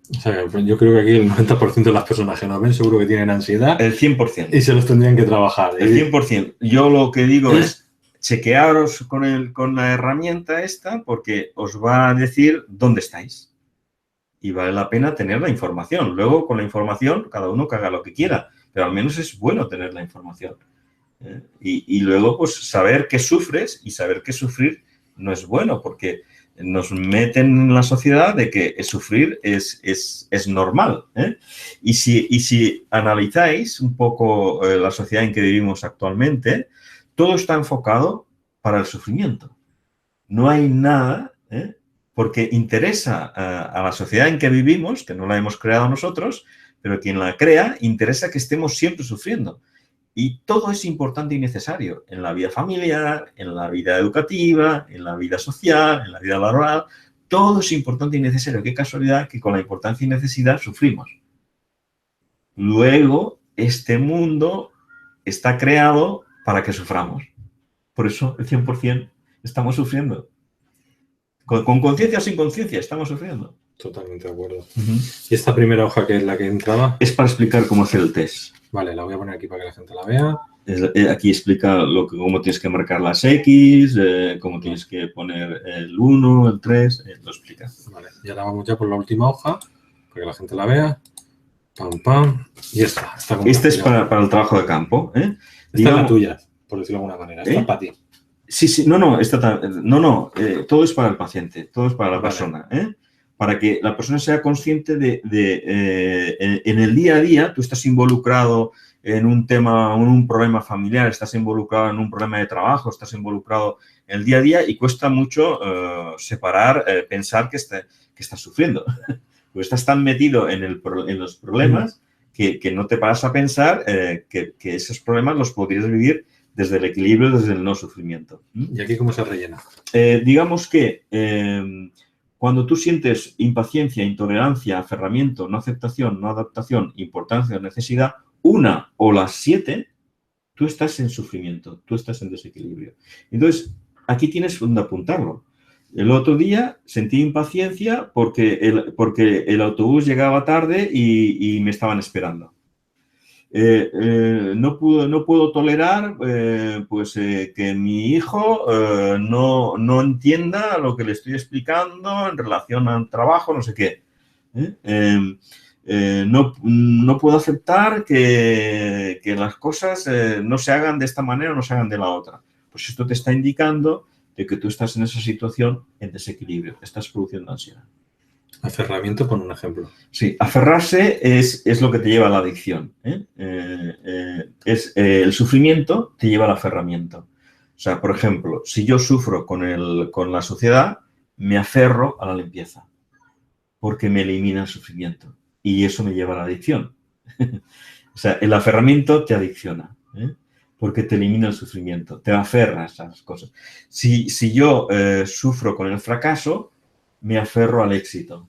O sea, yo creo que aquí el 90% de las personas que nos ven seguro que tienen ansiedad. El 100%. Y se los tendrían que trabajar. El 100%. Yo lo que digo es chequearos con la herramienta esta porque os va a decir dónde estáis. Y vale la pena tener la información. Luego, con la información, cada uno que haga lo que quiera. Pero al menos es bueno tener la información. Y luego, pues, saber que sufres y saber que sufrir no es bueno porque nos meten en la sociedad de que sufrir es normal. Y si analizáis un poco la sociedad en que vivimos actualmente, todo está enfocado para el sufrimiento. No hay nada, porque interesa a la sociedad en que vivimos, que no la hemos creado nosotros, pero quien la crea, interesa que estemos siempre sufriendo. Y todo es importante y necesario en la vida familiar, en la vida educativa, en la vida social, en la vida laboral. Todo es importante y necesario. Qué casualidad que con la importancia y necesidad sufrimos. Luego, este mundo está creado para que suframos. Por eso, el 100% estamos sufriendo. Con conciencia o sin conciencia, estamos sufriendo. Totalmente de acuerdo. ¿Y esta primera hoja que es la que entraba? Es para explicar cómo hacer el test. Vale, la voy a poner aquí para que la gente la vea. Aquí explica cómo tienes que marcar las X, cómo tienes que poner el 1, el 3, lo explica. Vale, y ahora vamos ya por la última hoja, para que la gente la vea. Pam, pam. Y esta Este es para el trabajo de campo. Esta es la tuya, por decirlo de alguna manera. Esta es para ti. Sí, no, todo es para el paciente, todo es para la persona, para que la persona sea consciente en el día a día, tú estás involucrado en un tema, en un problema familiar, estás involucrado en un problema de trabajo, estás involucrado en el día a día y cuesta mucho separar, pensar que estás sufriendo. Pues estás tan metido en los problemas que no te paras a pensar que esos problemas los podrías vivir desde el equilibrio, desde el no sufrimiento. ¿Y aquí cómo se rellena? Digamos que cuando tú sientes impaciencia, intolerancia, aferramiento, no aceptación, no adaptación, importancia o necesidad, una o las 7, tú estás en sufrimiento, tú estás en desequilibrio. Entonces, aquí tienes donde apuntarlo. El otro día sentí impaciencia porque el autobús llegaba tarde y me estaban esperando. No puedo tolerar que mi hijo no entienda lo que le estoy explicando en relación al trabajo, no sé qué. No puedo aceptar que las cosas no se hagan de esta manera o no se hagan de la otra. Pues esto te está indicando de que tú estás en esa situación en desequilibrio, estás produciendo ansiedad. Aferramiento con un ejemplo. Sí, aferrarse es lo que te lleva a la adicción. El sufrimiento te lleva al aferramiento. O sea, por ejemplo, si yo sufro con la suciedad, me aferro a la limpieza porque me elimina el sufrimiento y eso me lleva a la adicción. O sea, el aferramiento te adicciona, porque te elimina el sufrimiento, te aferras a las cosas. Si yo sufro con el fracaso, me aferro al éxito,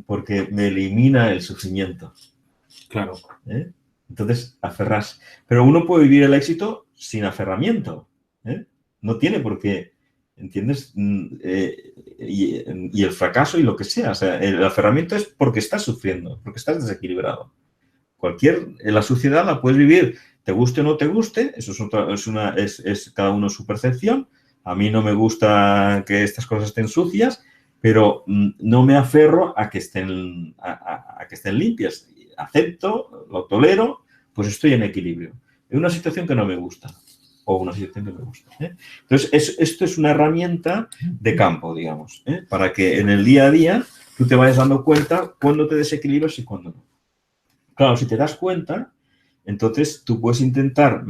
porque me elimina el sufrimiento. Claro. Entonces, aferras. Pero uno puede vivir el éxito sin aferramiento. No tiene por qué, ¿entiendes? Y el fracaso y lo que sea. O sea, el aferramiento es porque estás sufriendo, porque estás desequilibrado. La suciedad la puedes vivir, te guste o no te guste, eso es cada uno su percepción. A mí no me gusta que estas cosas estén sucias, pero no me aferro a que estén limpias. Acepto, lo tolero, pues estoy en equilibrio. Es una situación que no me gusta o una situación que me gusta. Entonces, esto es una herramienta de campo, digamos, para que en el día a día tú te vayas dando cuenta cuándo te desequilibras y cuándo no. Claro, si te das cuenta, entonces tú puedes intentar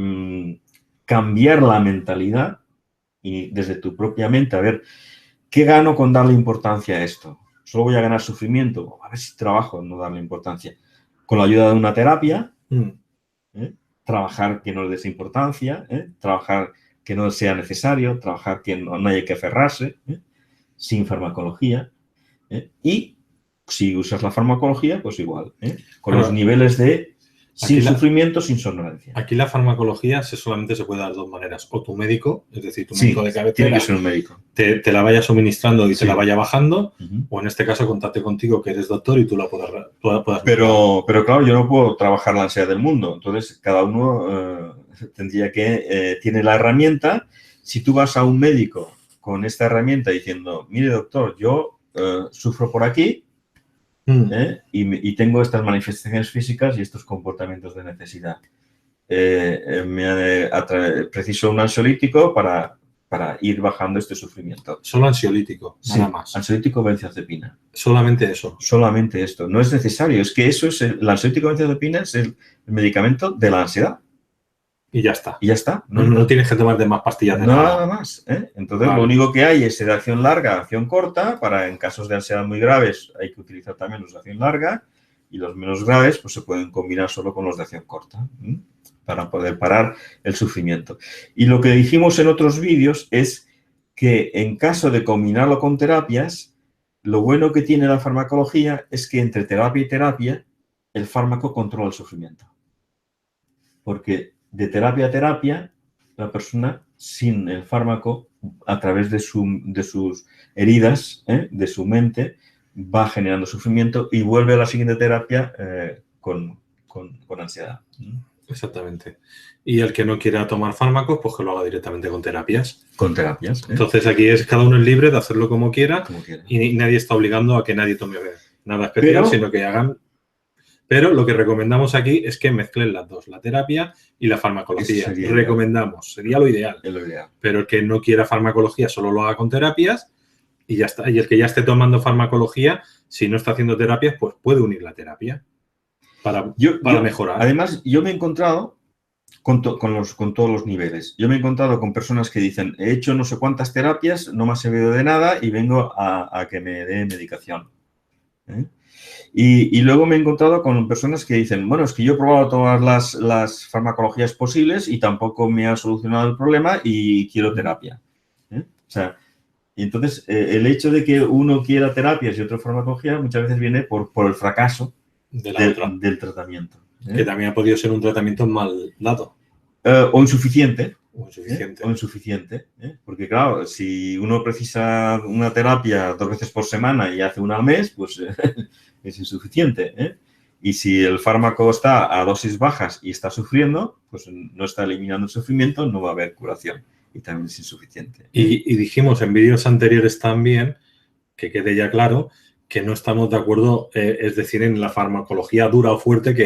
cambiar la mentalidad y desde tu propia mente, a ver, ¿qué gano con darle importancia a esto? ¿Solo voy a ganar sufrimiento? A ver si trabajo en no darle importancia. Con la ayuda de una terapia, trabajar que no le des importancia, trabajar que no sea necesario, trabajar que no haya que aferrarse, sin farmacología. Y si usas la farmacología, pues igual, con los niveles de sin sufrimiento, sin somnolencia. Aquí la farmacología solamente se puede dar de dos maneras. O tu médico, es decir, tu médico de cabecera, tiene que ser un médico. Te la vaya suministrando y te la vaya bajando, o en este caso contacte contigo que eres doctor y tú la puedas pero claro, yo no puedo trabajar la ansiedad del mundo. Entonces, cada uno tendría que... tiene la herramienta. Si tú vas a un médico con esta herramienta diciendo, mire doctor, yo sufro por aquí, y tengo estas manifestaciones físicas y estos comportamientos de necesidad. Preciso un ansiolítico para ir bajando este sufrimiento. Solo ansiolítico, nada más. Ansiolítico benzodiazepina. Solamente eso. Solamente esto. No es necesario. Es que eso es el ansiolítico benzodiazepina es el medicamento de la ansiedad. Y ya está. Y ya está. No tienes que tomar de más pastillas de nada más. Entonces, Lo único que hay es de acción larga, acción corta. En casos de ansiedad muy graves hay que utilizar también los de acción larga. Y los menos graves pues se pueden combinar solo con los de acción corta. Para poder parar el sufrimiento. Y lo que dijimos en otros vídeos es que en caso de combinarlo con terapias, lo bueno que tiene la farmacología es que entre terapia y terapia el fármaco controla el sufrimiento. Porque de terapia a terapia, la persona sin el fármaco, a través de sus heridas, de su mente, va generando sufrimiento y vuelve a la siguiente terapia con ansiedad. Exactamente. Y el que no quiera tomar fármacos, pues que lo haga directamente con terapias. Con terapias. Entonces aquí cada uno es libre de hacerlo como quiera. Y nadie está obligando a que nadie tome nada especial, sino que hagan... Pero lo que recomendamos aquí es que mezclen las dos, la terapia y la farmacología. Recomendamos, sería lo ideal. Pero el que no quiera farmacología solo lo haga con terapias y ya está. Y el que ya esté tomando farmacología, si no está haciendo terapias, pues puede unir la terapia para mejorar. Además, yo me he encontrado con todos los niveles. Yo me he encontrado con personas que dicen, he hecho no sé cuántas terapias, no me ha servido de nada y vengo a que me dé medicación. Y luego me he encontrado con personas que dicen, bueno, es que yo he probado todas las farmacologías posibles y tampoco me ha solucionado el problema y quiero terapia. O sea, y entonces el hecho de que uno quiera terapias y otro farmacología muchas veces viene por el fracaso del tratamiento. Que también ha podido ser un tratamiento mal dado. O insuficiente. O insuficiente. O insuficiente. Porque, claro, si uno precisa una terapia 2 veces por semana y hace una al mes, pues es insuficiente. Y si el fármaco está a dosis bajas y está sufriendo, pues no está eliminando el sufrimiento, no va a haber curación. Y también es insuficiente. Y dijimos en vídeos anteriores también, que quede ya claro, que no estamos de acuerdo, es decir, en la farmacología dura o fuerte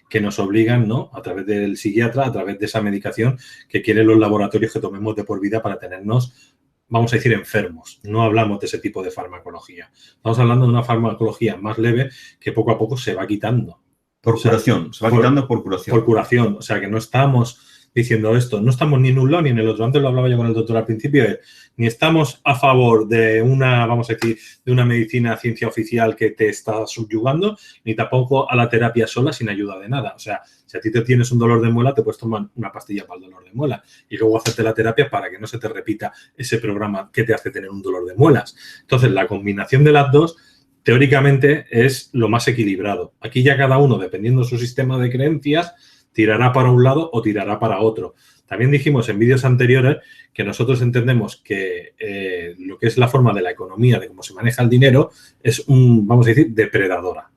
que nos obligan, ¿no? A través del psiquiatra, a través de esa medicación que quieren los laboratorios que tomemos de por vida para tenernos, vamos a decir, enfermos. No hablamos de ese tipo de farmacología. Estamos hablando de una farmacología más leve que poco a poco se va quitando. Por curación, se va quitando por curación. Por curación, o sea que no estamos diciendo esto, no estamos ni en un lado ni en el otro. Antes lo hablaba yo con el doctor al principio, ni estamos a favor de una, vamos a decir, de una medicina ciencia oficial que te está subyugando, ni tampoco a la terapia sola sin ayuda de nada. O sea, si a ti te tienes un dolor de muela, te puedes tomar una pastilla para el dolor de muela y luego hacerte la terapia para que no se te repita ese programa que te hace tener un dolor de muelas. Entonces, la combinación de las dos, teóricamente, es lo más equilibrado. Aquí ya cada uno, dependiendo de su sistema de creencias, tirará para un lado o tirará para otro. También dijimos en vídeos anteriores que nosotros entendemos que lo que es la forma de la economía, de cómo se maneja el dinero, es vamos a decir, depredadora.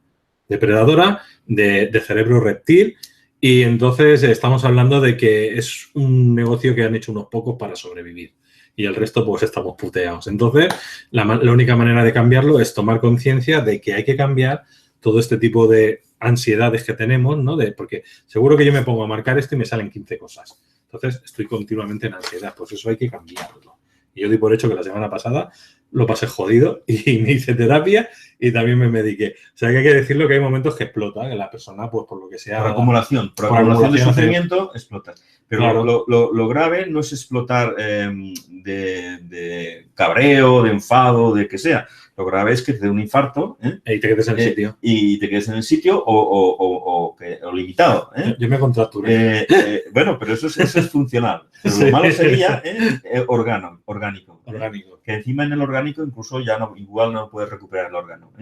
Depredadora de cerebro reptil. Y entonces estamos hablando de que es un negocio que han hecho unos pocos para sobrevivir. Y el resto, pues, estamos puteados. Entonces, la única manera de cambiarlo es tomar conciencia de que hay que cambiar todo este tipo de ansiedades que tenemos, ¿no? Porque seguro que yo me pongo a marcar esto y me salen 15 cosas. Entonces, estoy continuamente en ansiedad. Pues eso hay que cambiarlo. Y yo doy por hecho que la semana pasada lo pasé jodido y me hice terapia y también me mediqué. O sea, que hay que decirlo que hay momentos que explota, que la persona, pues, por lo que sea... Por acumulación de sufrimiento, explota. Pero claro, lo grave no es explotar de cabreo, de enfado, de que sea. Lo grave es que te dé un infarto. Y te quedes en el sitio. Y te quedes en el sitio o limitado. Yo me contracturé. Bueno, pero eso es funcional. Pero lo malo sería orgánico. Que encima en el orgánico incluso ya igual no puedes recuperar el órgano.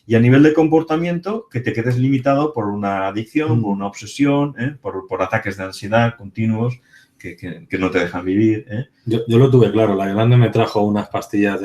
Y a nivel de comportamiento, que te quedes limitado por una adicción, por una obsesión, por ataques de ansiedad continuos que no te dejan vivir. Yo lo tuve claro. La Yolanda me trajo unas pastillas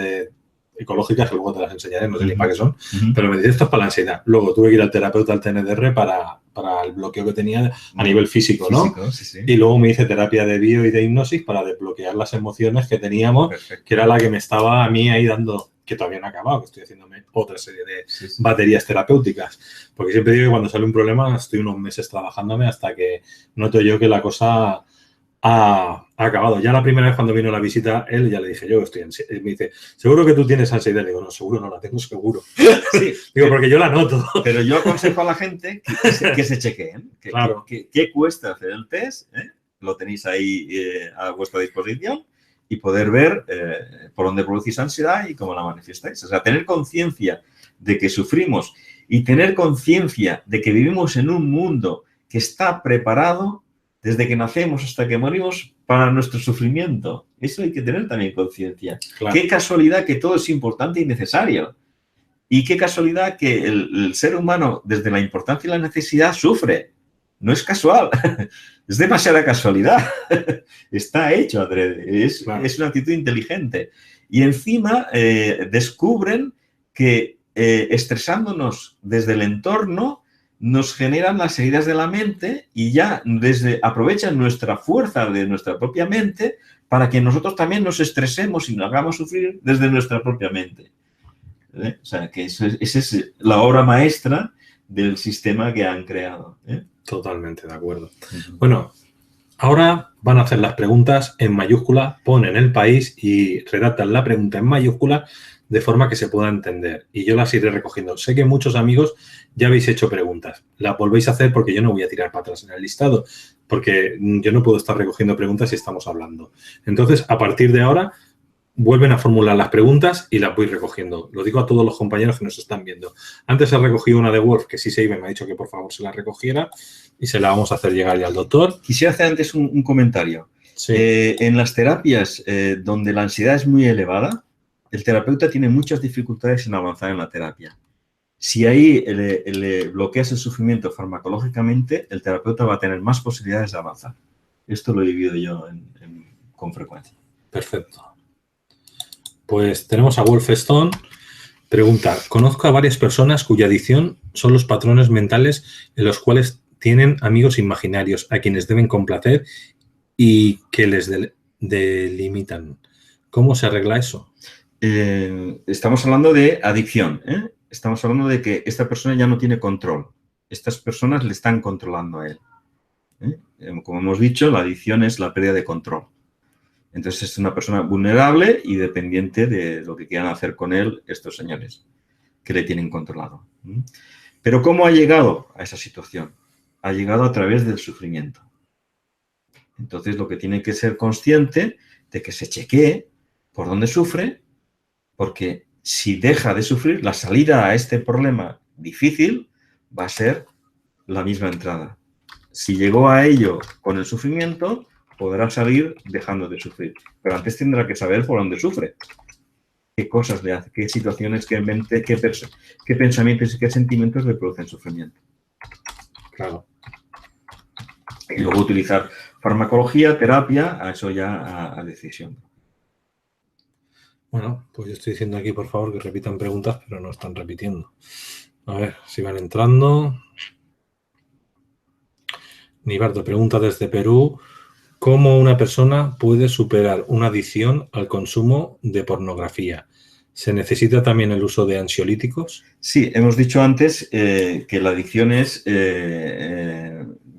ecológicas que luego te las enseñaré, no sé ni para qué son, pero me dice esto es para la ansiedad. Luego tuve que ir al terapeuta, al TNDR, para el bloqueo que tenía a nivel físico, ¿no? Sí. Y luego me hice terapia de bio y de hipnosis para desbloquear las emociones que teníamos, que era la que me estaba a mí ahí dando, que todavía no ha acabado, que estoy haciéndome otra serie de baterías terapéuticas. Porque siempre digo que cuando sale un problema estoy unos meses trabajándome hasta que noto yo que la cosa ha acabado. Ya la primera vez cuando vino la visita, él ya le dije yo que estoy ansioso. Me dice, ¿seguro que tú tienes ansiedad? Le digo, no, seguro no la tengo, seguro. Sí, digo, porque yo la noto. Pero yo aconsejo a la gente que se chequeen. Claro. ¿Qué cuesta hacer el test? Lo tenéis ahí a vuestra disposición y poder ver por dónde producís ansiedad y cómo la manifestáis. O sea, tener conciencia de que sufrimos y tener conciencia de que vivimos en un mundo que está preparado desde que nacemos hasta que morimos para nuestro sufrimiento. Eso hay que tener también conciencia. Claro. Qué casualidad que todo es importante y necesario. Y qué casualidad que el ser humano, desde la importancia y la necesidad, sufre. No es casual. Es demasiada casualidad. Está hecho adrede. Es una actitud inteligente. Y encima descubren que estresándonos desde el entorno nos generan las heridas de la mente y ya aprovechan nuestra fuerza de nuestra propia mente para que nosotros también nos estresemos y nos hagamos sufrir desde nuestra propia mente. O sea, que esa es la obra maestra del sistema que han creado. Totalmente de acuerdo. Bueno, ahora van a hacer las preguntas en mayúscula, ponen el país y redactan la pregunta en mayúscula de forma que se pueda entender. Y yo las iré recogiendo. Sé que muchos amigos ya habéis hecho preguntas. Las volvéis a hacer porque yo no voy a tirar para atrás en el listado, porque yo no puedo estar recogiendo preguntas si estamos hablando. Entonces, a partir de ahora, vuelven a formular las preguntas y las voy recogiendo. Lo digo a todos los compañeros que nos están viendo. Antes he recogido una de Wolf, que sí se iba, me ha dicho que por favor se la recogiera y se la vamos a hacer llegar ya al doctor. Quisiera hacer antes un comentario. Sí. En las terapias donde la ansiedad es muy elevada, el terapeuta tiene muchas dificultades en avanzar en la terapia. Si ahí le bloqueas el sufrimiento farmacológicamente, el terapeuta va a tener más posibilidades de avanzar. Esto lo he vivido yo con frecuencia. Perfecto. Pues tenemos a Wolfstone. Pregunta, conozco a varias personas cuya adicción son los patrones mentales en los cuales tienen amigos imaginarios a quienes deben complacer y que les delimitan. ¿Cómo se arregla eso? Estamos hablando de adicción, ¿eh? Estamos hablando de que esta persona ya no tiene control. Estas personas le están controlando a él. Como hemos dicho, la adicción es la pérdida de control. Entonces es una persona vulnerable y dependiente de lo que quieran hacer con él estos señores que le tienen controlado. Pero ¿cómo ha llegado a esa situación? Ha llegado a través del sufrimiento. Entonces lo que tiene que ser consciente de que se chequee por dónde sufre, porque si deja de sufrir, la salida a este problema difícil va a ser la misma entrada. Si llegó a ello con el sufrimiento, podrá salir dejando de sufrir. Pero antes tendrá que saber por dónde sufre. Qué cosas le hace, qué situaciones, qué mente, qué pensamientos y qué sentimientos le producen sufrimiento. Claro. Y luego utilizar farmacología, terapia, a eso ya a decisión. Bueno, pues yo estoy diciendo aquí, por favor, que repitan preguntas, pero no están repitiendo. A ver si van entrando. Nibardo pregunta desde Perú, ¿cómo una persona puede superar una adicción al consumo de pornografía? ¿Se necesita también el uso de ansiolíticos? Sí, hemos dicho antes que la adicción es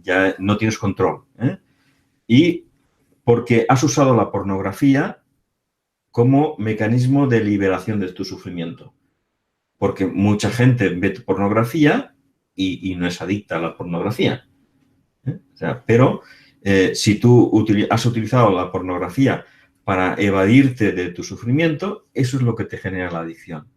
ya no tienes control. Y porque has usado la pornografía como mecanismo de liberación de tu sufrimiento. Porque mucha gente ve pornografía y no es adicta a la pornografía. O sea, pero si tú has utilizado la pornografía para evadirte de tu sufrimiento, eso es lo que te genera la adicción.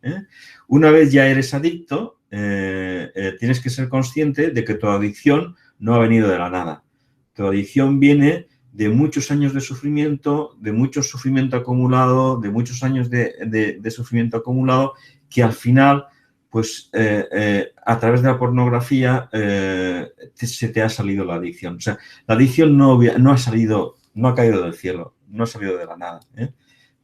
Una vez ya eres adicto, tienes que ser consciente de que tu adicción no ha venido de la nada. Tu adicción viene de muchos años de sufrimiento, de mucho sufrimiento acumulado, de muchos años de sufrimiento acumulado, que al final, pues a través de la pornografía se te ha salido la adicción. O sea, la adicción no ha caído del cielo, no ha salido de la nada.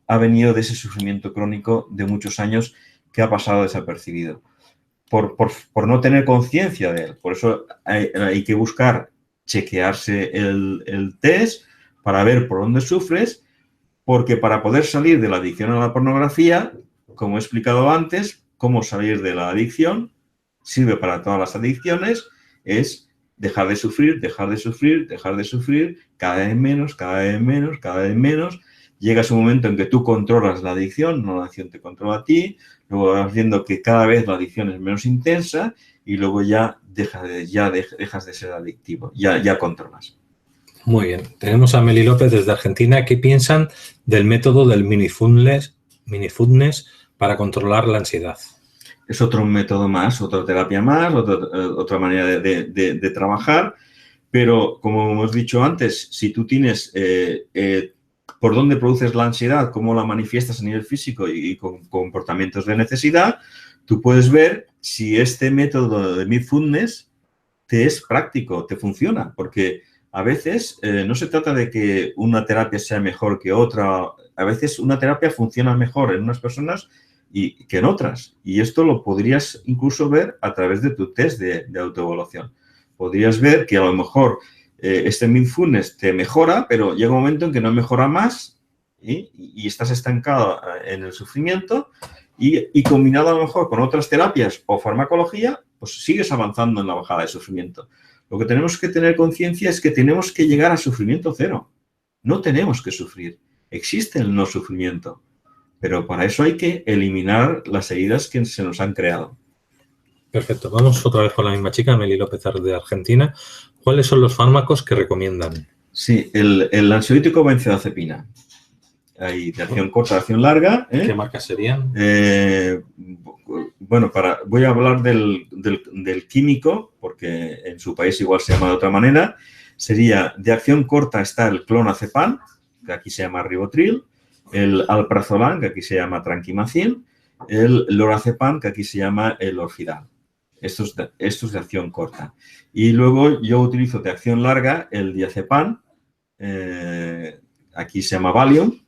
Ha venido de ese sufrimiento crónico de muchos años que ha pasado desapercibido. Por no tener conciencia de él. Por eso hay que buscar chequearse el test para ver por dónde sufres, porque para poder salir de la adicción a la pornografía, como he explicado antes, cómo salir de la adicción, sirve para todas las adicciones, es dejar de sufrir, dejar de sufrir, dejar de sufrir, cada vez menos, cada vez menos, cada vez menos. Llegas un momento en que tú controlas la adicción, no la adicción te controla a ti, luego vas viendo que cada vez la adicción es menos intensa y luego ya dejas de ser adictivo, ya controlas. Muy bien. Tenemos a Meli López desde Argentina. ¿Qué piensan del método del minifulness para controlar la ansiedad? Es otro método más, otra terapia más, otra manera de trabajar, pero como hemos dicho antes, si tú tienes por dónde produces la ansiedad, cómo la manifiestas a nivel físico y con comportamientos de necesidad, tú puedes ver si este método de mindfulness te es práctico, te funciona, porque a veces no se trata de que una terapia sea mejor que otra, a veces una terapia funciona mejor en unas personas que en otras, y esto lo podrías incluso ver a través de tu test de autoevaluación. Podrías ver que a lo mejor este mindfulness te mejora, pero llega un momento en que no mejora más y estás estancado en el sufrimiento y combinado a lo mejor con otras terapias o farmacología, pues sigues avanzando en la bajada de sufrimiento. Lo que tenemos que tener conciencia es que tenemos que llegar a sufrimiento cero. No tenemos que sufrir. Existe el no sufrimiento, pero para eso hay que eliminar las heridas que se nos han creado. Perfecto. Vamos otra vez con la misma chica, Meli López de Argentina. ¿Cuáles son los fármacos que recomiendan? Sí, el ansiolítico benzodiazepina. Hay de acción corta, de acción larga. ¿Qué marcas serían? Bueno, voy a hablar del químico, porque en su país igual se llama de otra manera. Sería, de acción corta está el clonazepam, que aquí se llama ribotril, el alprazolam, que aquí se llama tranquimacin, el lorazepam, que aquí se llama el orfidal. Estos de acción corta. Y luego yo utilizo de acción larga el diazepam, aquí se llama Valium.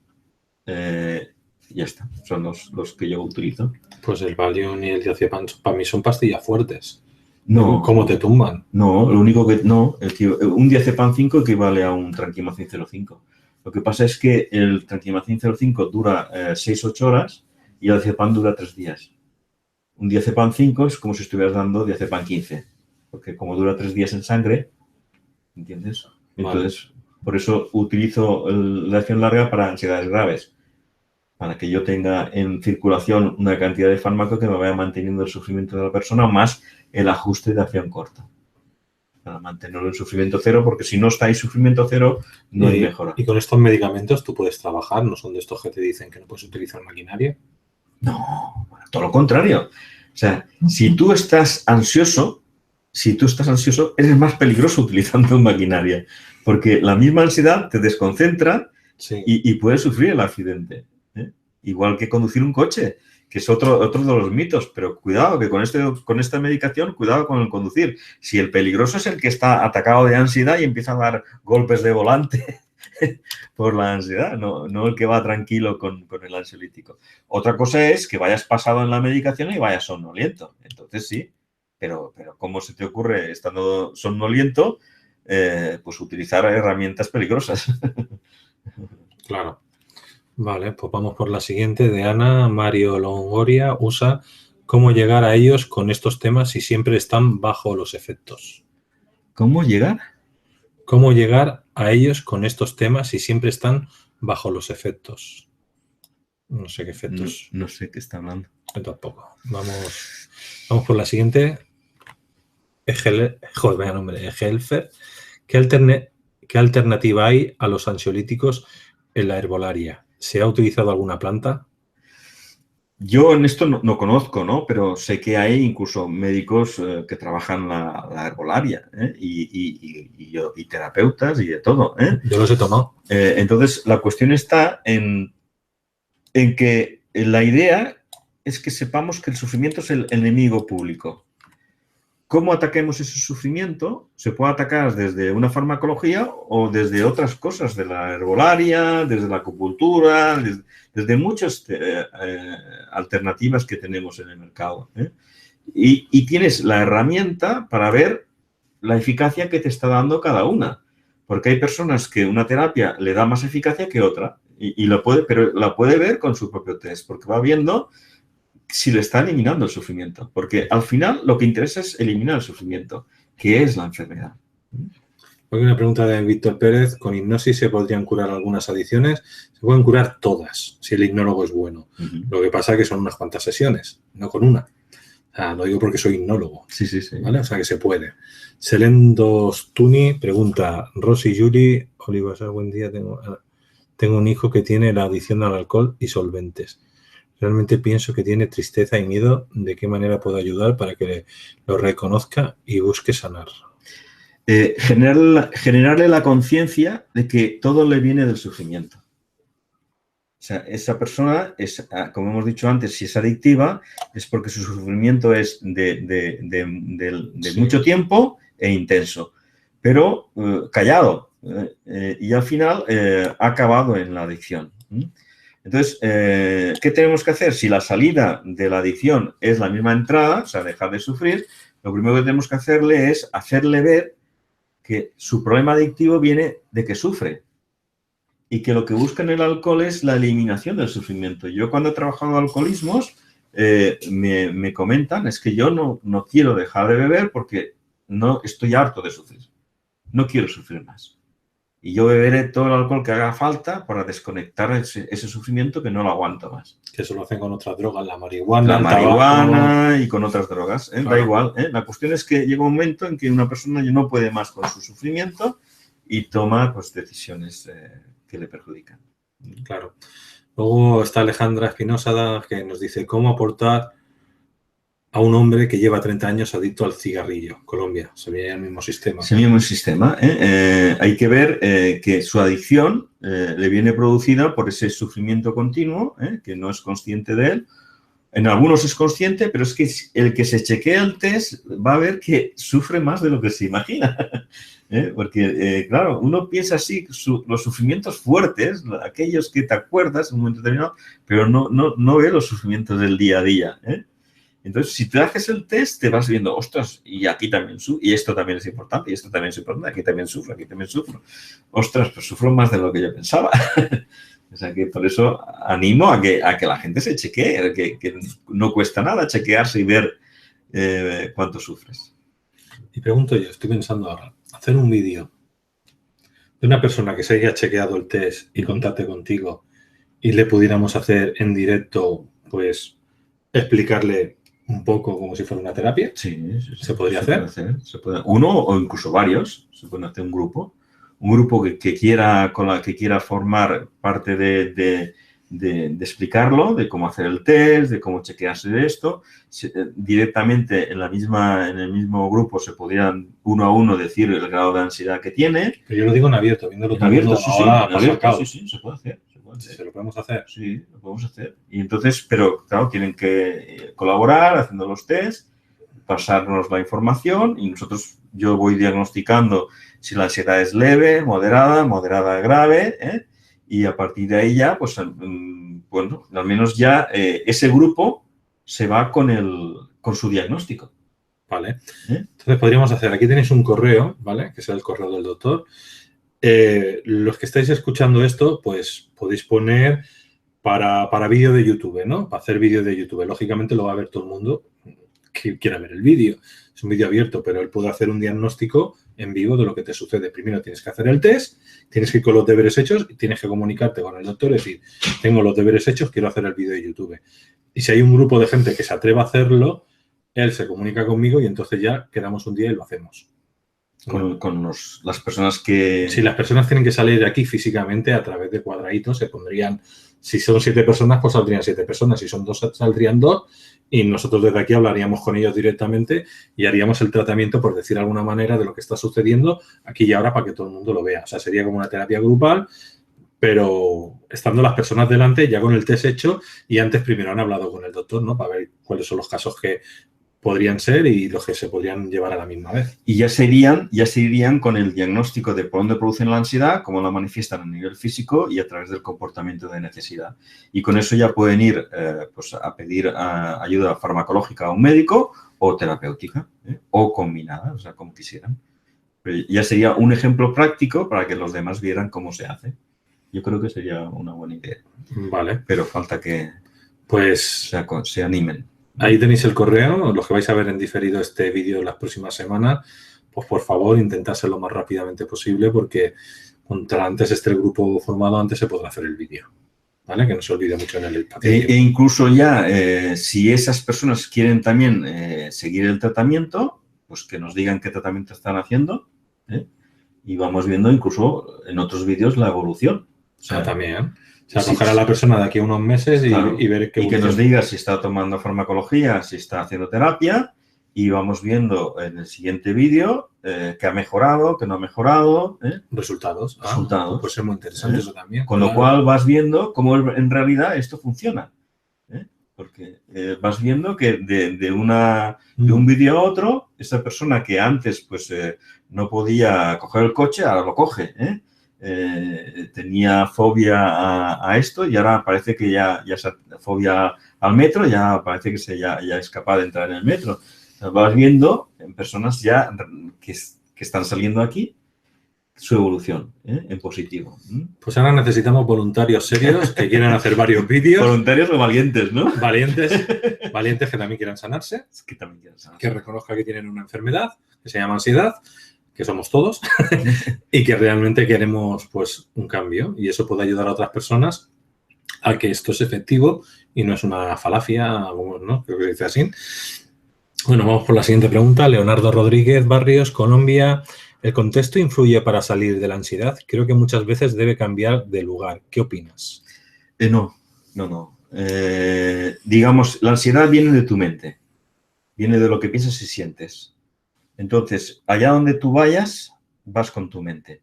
Ya está, son los que yo utilizo. Pues el Valium y el diazepam para mí son pastillas fuertes. No. ¿Cómo te tumban? No, lo único que no, un diazepam 5 equivale a un Trankimazin 0,5. Lo que pasa es que el Trankimazin 0,5 dura 6-8 horas y el diazepam dura 3 días. Un diazepam 5 es como si estuvieras dando diazepam 15, porque como dura 3 días en sangre, ¿entiendes? Entonces, por eso utilizo la acción larga para ansiedades graves, para que yo tenga en circulación una cantidad de fármaco que me vaya manteniendo el sufrimiento de la persona más el ajuste de acción corta. Para mantenerlo en sufrimiento cero, porque si no está en sufrimiento cero, no hay mejora. ¿Y con estos medicamentos tú puedes trabajar? ¿No son de estos que te dicen que no puedes utilizar maquinaria? No, todo lo contrario. O sea, si tú estás ansioso, eres más peligroso utilizando maquinaria, porque la misma ansiedad te desconcentra y puedes sufrir el accidente. Igual que conducir un coche, que es otro de los mitos, pero cuidado que con esta medicación, cuidado con el conducir. Si el peligroso es el que está atacado de ansiedad y empieza a dar golpes de volante por la ansiedad, no el que va tranquilo con el ansiolítico. Otra cosa es que vayas pasado en la medicación y vayas somnoliento. Entonces sí, pero ¿cómo se te ocurre estando somnoliento pues utilizar herramientas peligrosas? Claro. Vale, pues vamos por la siguiente, de Ana Mario Longoria. Usa ¿cómo llegar a ellos con estos temas si siempre están bajo los efectos? ¿Cómo llegar? ¿Cómo llegar a ellos con estos temas si siempre están bajo los efectos? No sé qué efectos. No sé qué está hablando. Yo tampoco. Vamos por la siguiente. Vaya nombre, Egelfer. ¿Qué alternativa hay a los ansiolíticos en la herbolaria? ¿Se ha utilizado alguna planta? Yo en esto no conozco, ¿no? Pero sé que hay incluso médicos que trabajan la herbolaria y terapeutas y de todo. Yo los he tomado. Entonces, la cuestión está en que la idea es que sepamos que el sufrimiento es el enemigo público. ¿Cómo ataquemos ese sufrimiento? Se puede atacar desde una farmacología o desde otras cosas, de la herbolaria, desde la acupuntura, desde muchas alternativas que tenemos en el mercado. Y tienes la herramienta para ver la eficacia que te está dando cada una. Porque hay personas que una terapia le da más eficacia que otra, pero la puede ver con su propio test, porque va viendo si le está eliminando el sufrimiento. Porque al final lo que interesa es eliminar el sufrimiento, que es la enfermedad. Hay una pregunta de Víctor Pérez. ¿Con hipnosis se podrían curar algunas adicciones? Se pueden curar todas, si el hipnólogo es bueno. Lo que pasa es que son unas cuantas sesiones, no con una. O sea, lo digo porque soy hipnólogo. Sí. ¿Vale? O sea, que se puede. Selendo Stuni pregunta, Rosy Yuri, Oliva, buen día, tengo un hijo que tiene la adicción al alcohol y solventes. Realmente pienso que tiene tristeza y miedo. ¿De qué manera puedo ayudar para que lo reconozca y busque sanar? Generarle la conciencia de que todo le viene del sufrimiento. O sea, esa persona, como hemos dicho antes, si es adictiva, es porque su sufrimiento es de mucho tiempo e intenso, pero callado. Y al final ha acabado en la adicción. Entonces, ¿qué tenemos que hacer? Si la salida de la adicción es la misma entrada, o sea, dejar de sufrir, lo primero que tenemos que hacerle es hacerle ver que su problema adictivo viene de que sufre y que lo que busca en el alcohol es la eliminación del sufrimiento. Yo cuando he trabajado alcoholismos, me comentan, es que yo no quiero dejar de beber porque no estoy harto de sufrir. No quiero sufrir más. Y yo beberé todo el alcohol que haga falta para desconectar ese sufrimiento que no lo aguanto más. Que eso lo hacen con otras drogas, la marihuana, la el marihuana tabaco. Y con otras drogas. Claro. Da igual. La cuestión es que llega un momento en que una persona ya no puede más con su sufrimiento y toma pues, decisiones que le perjudican. Claro. Luego está Alejandra Espinosa que nos dice cómo aportar a un hombre que lleva 30 años adicto al cigarrillo. Colombia, se ve el mismo sistema. Es el mismo sistema. Hay que ver que su adicción le viene producida por ese sufrimiento continuo, que no es consciente de él, En algunos es consciente, pero es que el que se chequea el test va a ver que sufre más de lo que se imagina. Porque, claro, uno piensa así, los sufrimientos fuertes, aquellos que te acuerdas en un momento determinado, pero no ve los sufrimientos del día a día. Entonces, si te haces el test, te vas viendo, ostras, y aquí también y esto también es importante, y esto también es importante, aquí también sufro, aquí también sufro. Ostras, pues sufro más de lo que yo pensaba. O sea que por eso animo a que la gente se chequee, que no cuesta nada chequearse y ver cuánto sufres. Y pregunto yo, estoy pensando ahora, hacer un vídeo de una persona que se haya chequeado el test y contacte contigo y le pudiéramos hacer en directo, pues, explicarle un poco como si fuera una terapia. Sí, ¿Se podría hacer? Se puede. Uno o incluso varios, se pueden hacer un grupo que quiera formar parte de explicarlo, de cómo hacer el test, de cómo chequearse de esto. Directamente en el mismo grupo se podrían uno a uno decir el grado de ansiedad que tiene. Pero yo lo digo en abierto, viéndolo todo abierto, sí, se puede hacer. ¿Se lo podemos hacer? Sí, lo podemos hacer. Y entonces, pero claro, tienen que colaborar haciendo los test, pasarnos la información y yo voy diagnosticando si la ansiedad es leve, moderada, grave, y a partir de ahí ya, pues, bueno, al menos ya ese grupo se va con su diagnóstico. Vale. Entonces podríamos hacer, aquí tenéis un correo, ¿vale? Que es el correo del doctor. Los que estáis escuchando esto, pues podéis poner para vídeo de YouTube, ¿no? Para hacer vídeo de YouTube. Lógicamente lo va a ver todo el mundo que quiera ver el vídeo. Es un vídeo abierto, pero él puede hacer un diagnóstico en vivo de lo que te sucede. Primero tienes que hacer el test, tienes que ir con los deberes hechos y tienes que comunicarte con el doctor y decir, tengo los deberes hechos, quiero hacer el vídeo de YouTube. Y si hay un grupo de gente que se atreva a hacerlo, él se comunica conmigo y entonces ya quedamos un día y lo hacemos. Con las personas que... Sí, las personas tienen que salir de aquí físicamente a través de cuadraditos. Se pondrían, si son 7 personas, pues saldrían 7 personas. Si son 2, saldrían 2. Y nosotros desde aquí hablaríamos con ellos directamente y haríamos el tratamiento, por decir de alguna manera, de lo que está sucediendo aquí y ahora para que todo el mundo lo vea. O sea, sería como una terapia grupal, pero estando las personas delante, ya con el test hecho y antes primero han hablado con el doctor, ¿no? Para ver cuáles son los casos que podrían ser y los que se podrían llevar a la misma vez. Y ya se irían con el diagnóstico de por dónde producen la ansiedad, cómo la manifiestan a nivel físico y a través del comportamiento de necesidad. Y con eso ya pueden ir pues a pedir ayuda farmacológica a un médico o terapéutica, o combinada, o sea, como quisieran. Pero ya sería un ejemplo práctico para que los demás vieran cómo se hace. Yo creo que sería una buena idea. Vale. Pero falta que se animen. Ahí tenéis el correo, los que vais a ver en diferido este vídeo las próximas semanas, pues por favor intentad ser lo más rápidamente posible porque cuanto antes esté el grupo formado, antes se podrá hacer el vídeo, ¿vale? Que no se olvide mucho en el paquete. E incluso ya, si esas personas quieren también seguir el tratamiento, pues que nos digan qué tratamiento están haciendo, y vamos viendo incluso en otros vídeos la evolución. O sea, también. O sea, coger a la persona de aquí a unos meses y ver qué... Y que nos diga si está tomando farmacología, si está haciendo terapia, y vamos viendo en el siguiente vídeo qué ha mejorado, qué no ha mejorado. Resultados. Resultados. Puede ser muy interesante eso también. Con lo cual vas viendo cómo en realidad esto funciona. Porque vas viendo que de un vídeo a otro, esa persona que antes pues no podía coger el coche, ahora lo coge, tenía fobia a esto y ahora parece que ya fobia al metro, ya parece que ya es capaz de entrar en el metro. Vas viendo en personas ya que están saliendo aquí su evolución en positivo. Pues ahora necesitamos voluntarios serios que quieran hacer varios vídeos. Voluntarios o valientes, ¿no? Valientes que también quieran sanarse. Que reconozcan que tienen una enfermedad que se llama ansiedad, que somos todos, y que realmente queremos pues un cambio. Y eso puede ayudar a otras personas a que esto es efectivo y no es una falacia, ¿no? Creo que se dice así. Bueno, vamos por la siguiente pregunta. Leonardo Rodríguez Barrios, Colombia. ¿El contexto influye para salir de la ansiedad? Creo que muchas veces debe cambiar de lugar. ¿Qué opinas? No. Digamos, la ansiedad viene de tu mente. Viene de lo que piensas y sientes. Entonces, allá donde tú vayas, vas con tu mente.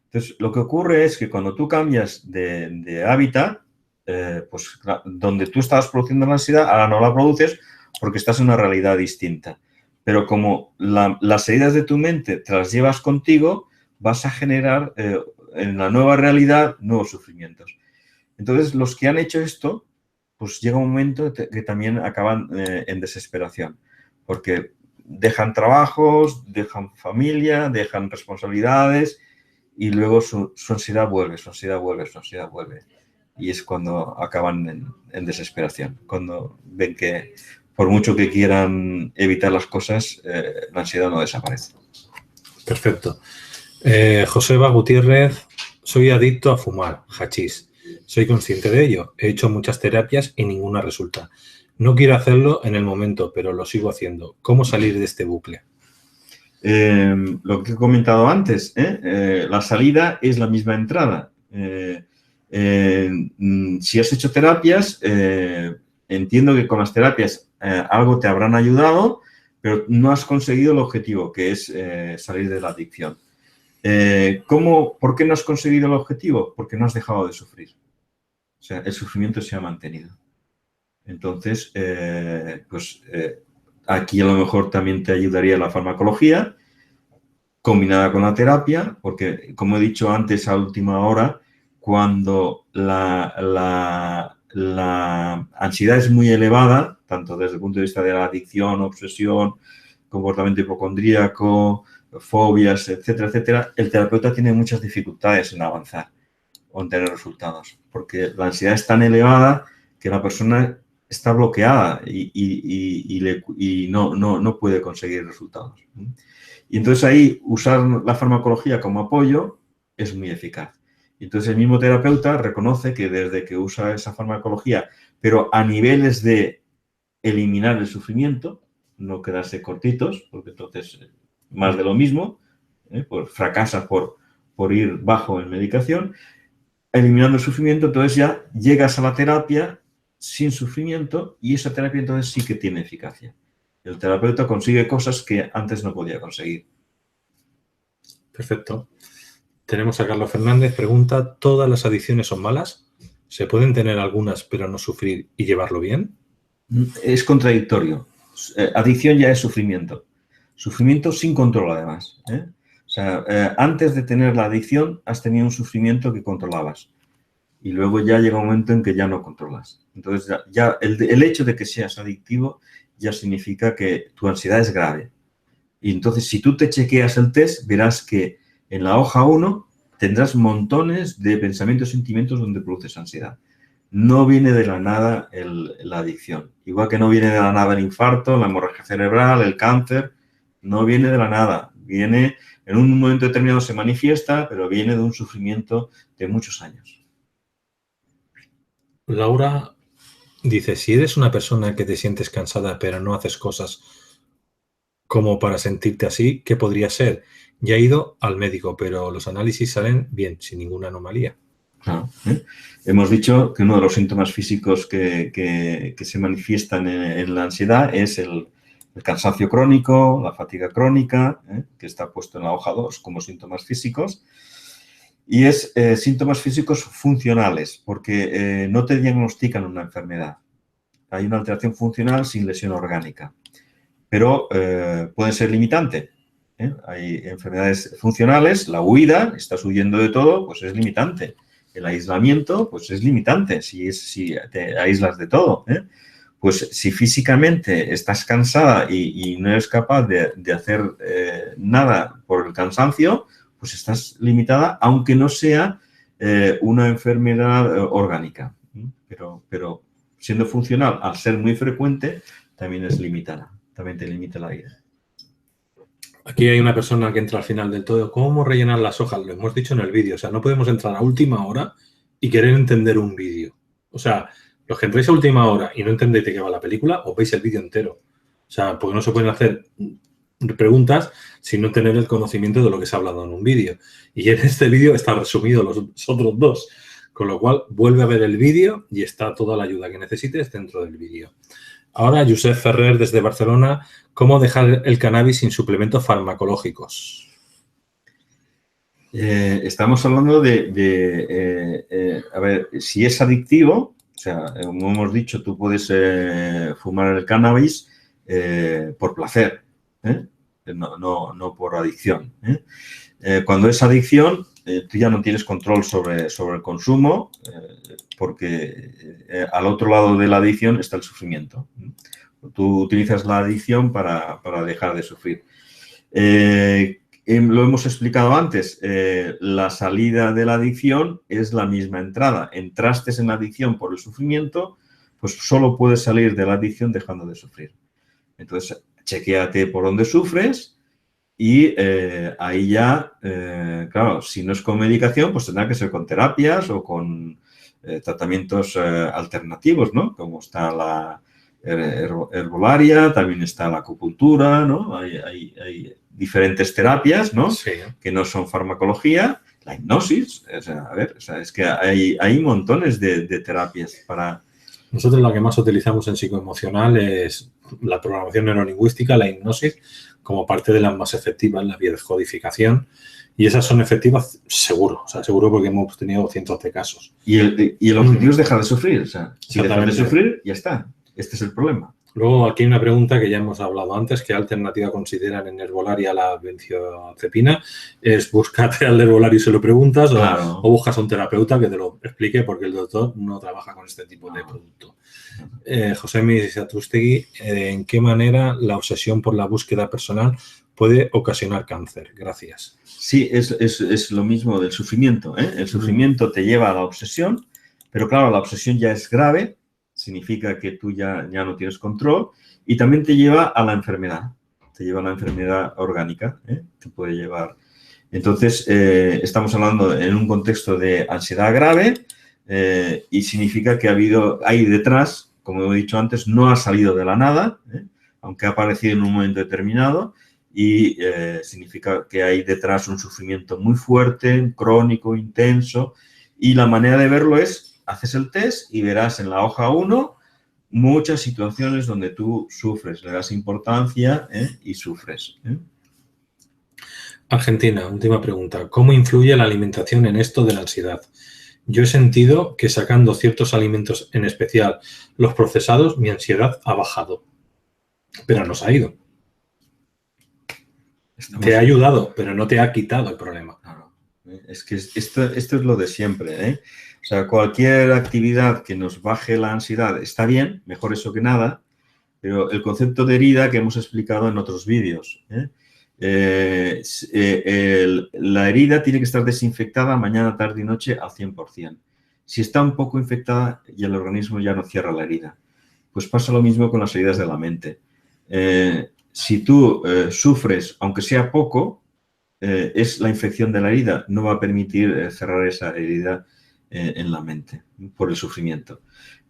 Entonces, lo que ocurre es que cuando tú cambias de hábitat, pues donde tú estabas produciendo la ansiedad, ahora no la produces porque estás en una realidad distinta. Pero como las heridas de tu mente te las llevas contigo, vas a generar en la nueva realidad nuevos sufrimientos. Entonces, los que han hecho esto, pues llega un momento que también acaban en desesperación, porque dejan trabajos, dejan familia, dejan responsabilidades y luego su ansiedad vuelve, su ansiedad vuelve, su ansiedad vuelve. Y es cuando acaban en desesperación, cuando ven que por mucho que quieran evitar las cosas, la ansiedad no desaparece. Perfecto. Joseba Gutiérrez, soy adicto a fumar, hachís. Soy consciente de ello. He hecho muchas terapias y ninguna resulta. No quiero hacerlo en el momento, pero lo sigo haciendo. ¿Cómo salir de este bucle? Lo que he comentado antes, la salida es la misma entrada. Si has hecho terapias, entiendo que con las terapias algo te habrán ayudado, pero no has conseguido el objetivo, que es salir de la adicción. ¿Por qué no has conseguido el objetivo? Porque no has dejado de sufrir. O sea, el sufrimiento se ha mantenido. Entonces, aquí a lo mejor también te ayudaría la farmacología combinada con la terapia, porque como he dicho antes a última hora, cuando la ansiedad es muy elevada, tanto desde el punto de vista de la adicción, obsesión, comportamiento hipocondríaco, fobias, etcétera, etcétera, el terapeuta tiene muchas dificultades en avanzar o en tener resultados, porque la ansiedad es tan elevada que la persona está bloqueada y no puede conseguir resultados. Y entonces ahí usar la farmacología como apoyo es muy eficaz. Entonces el mismo terapeuta reconoce que desde que usa esa farmacología, pero a niveles de eliminar el sufrimiento, no quedarse cortitos, porque entonces más de lo mismo, pues fracasa por ir bajo en medicación, eliminando el sufrimiento, entonces ya llegas a la terapia sin sufrimiento y esa terapia entonces sí que tiene eficacia. El terapeuta consigue cosas que antes no podía conseguir. Perfecto. Tenemos a Carlos Fernández, pregunta, ¿todas las adicciones son malas? ¿Se pueden tener algunas pero no sufrir y llevarlo bien? Es contradictorio. Adicción ya es sufrimiento. Sufrimiento sin control, además. O sea, antes de tener la adicción has tenido un sufrimiento que controlabas. Y luego ya llega un momento en que ya no controlas. Entonces, ya el hecho de que seas adictivo ya significa que tu ansiedad es grave. Y entonces, si tú te chequeas el test, verás que en la hoja 1 tendrás montones de pensamientos y sentimientos donde produces ansiedad. No viene de la nada la adicción. Igual que no viene de la nada el infarto, la hemorragia cerebral, el cáncer. No viene de la nada. Viene, en un momento determinado se manifiesta, pero viene de un sufrimiento de muchos años. Laura dice, si eres una persona que te sientes cansada pero no haces cosas como para sentirte así, ¿qué podría ser? Ya he ido al médico, pero los análisis salen bien, sin ninguna anomalía. Claro, Hemos dicho que uno de los síntomas físicos que se manifiestan en la ansiedad es el cansancio crónico, la fatiga crónica, que está puesto en la hoja 2 como síntomas físicos. Y es síntomas físicos funcionales, porque no te diagnostican una enfermedad. Hay una alteración funcional sin lesión orgánica, pero puede ser limitante. Hay enfermedades funcionales, la huida, estás huyendo de todo, pues es limitante. El aislamiento, pues es limitante si te aíslas de todo. Pues si físicamente estás cansada y no eres capaz de hacer nada por el cansancio, pues estás limitada, aunque no sea una enfermedad orgánica. Pero siendo funcional, al ser muy frecuente, también es limitada. También te limita la vida. Aquí hay una persona que entra al final del todo. ¿Cómo rellenar las hojas? Lo hemos dicho en el vídeo. O sea, no podemos entrar a última hora y querer entender un vídeo. O sea, los que entréis a última hora y no entendéis de qué va la película, os veis el vídeo entero. O sea, porque no se pueden hacer preguntas sin no tener el conocimiento de lo que se ha hablado en un vídeo. Y en este vídeo está resumido los otros dos. Con lo cual, vuelve a ver el vídeo y está toda la ayuda que necesites dentro del vídeo. Ahora, Josep Ferrer, desde Barcelona, ¿cómo dejar el cannabis sin suplementos farmacológicos? Estamos hablando a ver, si es adictivo, o sea, como hemos dicho, tú puedes fumar el cannabis por placer, ¿eh? No por adicción, ¿eh? Cuando es adicción, tú ya no tienes control sobre el consumo, porque al otro lado de la adicción está el sufrimiento. Tú utilizas la adicción para dejar de sufrir. Lo hemos explicado antes, la salida de la adicción es la misma entrada. Entraste en la adicción por el sufrimiento, pues solo puedes salir de la adicción dejando de sufrir. Entonces, chequéate por dónde sufres y ahí ya, claro, si no es con medicación, pues tendrá que ser con terapias o con tratamientos alternativos, ¿no? Como está la herbolaria, también está la acupuntura, ¿no? Hay diferentes terapias, ¿no? Sí. Que no son farmacología, la hipnosis, o sea, a ver, o sea, es que hay montones de terapias para... Nosotros la que más utilizamos en psicoemocional es la programación neurolingüística, la hipnosis, como parte de las más efectivas, la biodescodificación. Y esas son efectivas seguro, o sea, seguro porque hemos tenido cientos de casos. Y el objetivo es dejar de sufrir, o sea, si dejas de sufrir, ya está. Este es el problema. Luego, aquí hay una pregunta que ya hemos hablado antes, ¿qué alternativa consideran en herbolaria la benzodiazepina? Es búscate al herbolario y se lo preguntas, claro, o buscas a un terapeuta que te lo explique porque el doctor no trabaja con este tipo de producto. José Misatustegui, ¿en qué manera la obsesión por la búsqueda personal puede ocasionar cáncer? Gracias. Sí, es lo mismo del sufrimiento, ¿eh? El sufrimiento te lleva a la obsesión, pero claro, la obsesión ya es grave, significa que tú ya no tienes control, y también te lleva a la enfermedad, te lleva a la enfermedad orgánica, ¿eh? Te puede llevar. Entonces, estamos hablando en un contexto de ansiedad grave y significa que hay detrás, como he dicho antes, no ha salido de la nada, ¿eh? Aunque ha aparecido en un momento determinado, y significa que hay detrás un sufrimiento muy fuerte, crónico, intenso, y la manera de verlo es, haces el test y verás en la hoja 1 muchas situaciones donde tú sufres, le das importancia y sufres. Argentina, última pregunta. ¿Cómo influye la alimentación en esto de la ansiedad? Yo he sentido que sacando ciertos alimentos, en especial los procesados, mi ansiedad ha bajado, pero no se ha ido. Te ha ayudado, pero no te ha quitado el problema. Claro. Es que esto es lo de siempre, ¿eh? O sea, cualquier actividad que nos baje la ansiedad está bien, mejor eso que nada, pero el concepto de herida que hemos explicado en otros vídeos, la herida tiene que estar desinfectada mañana, tarde y noche al 100%. Si está un poco infectada y el organismo ya no cierra la herida. Pues pasa lo mismo con las heridas de la mente. Si tú sufres, aunque sea poco, es la infección de la herida, no va a permitir cerrar esa herida en la mente por el sufrimiento.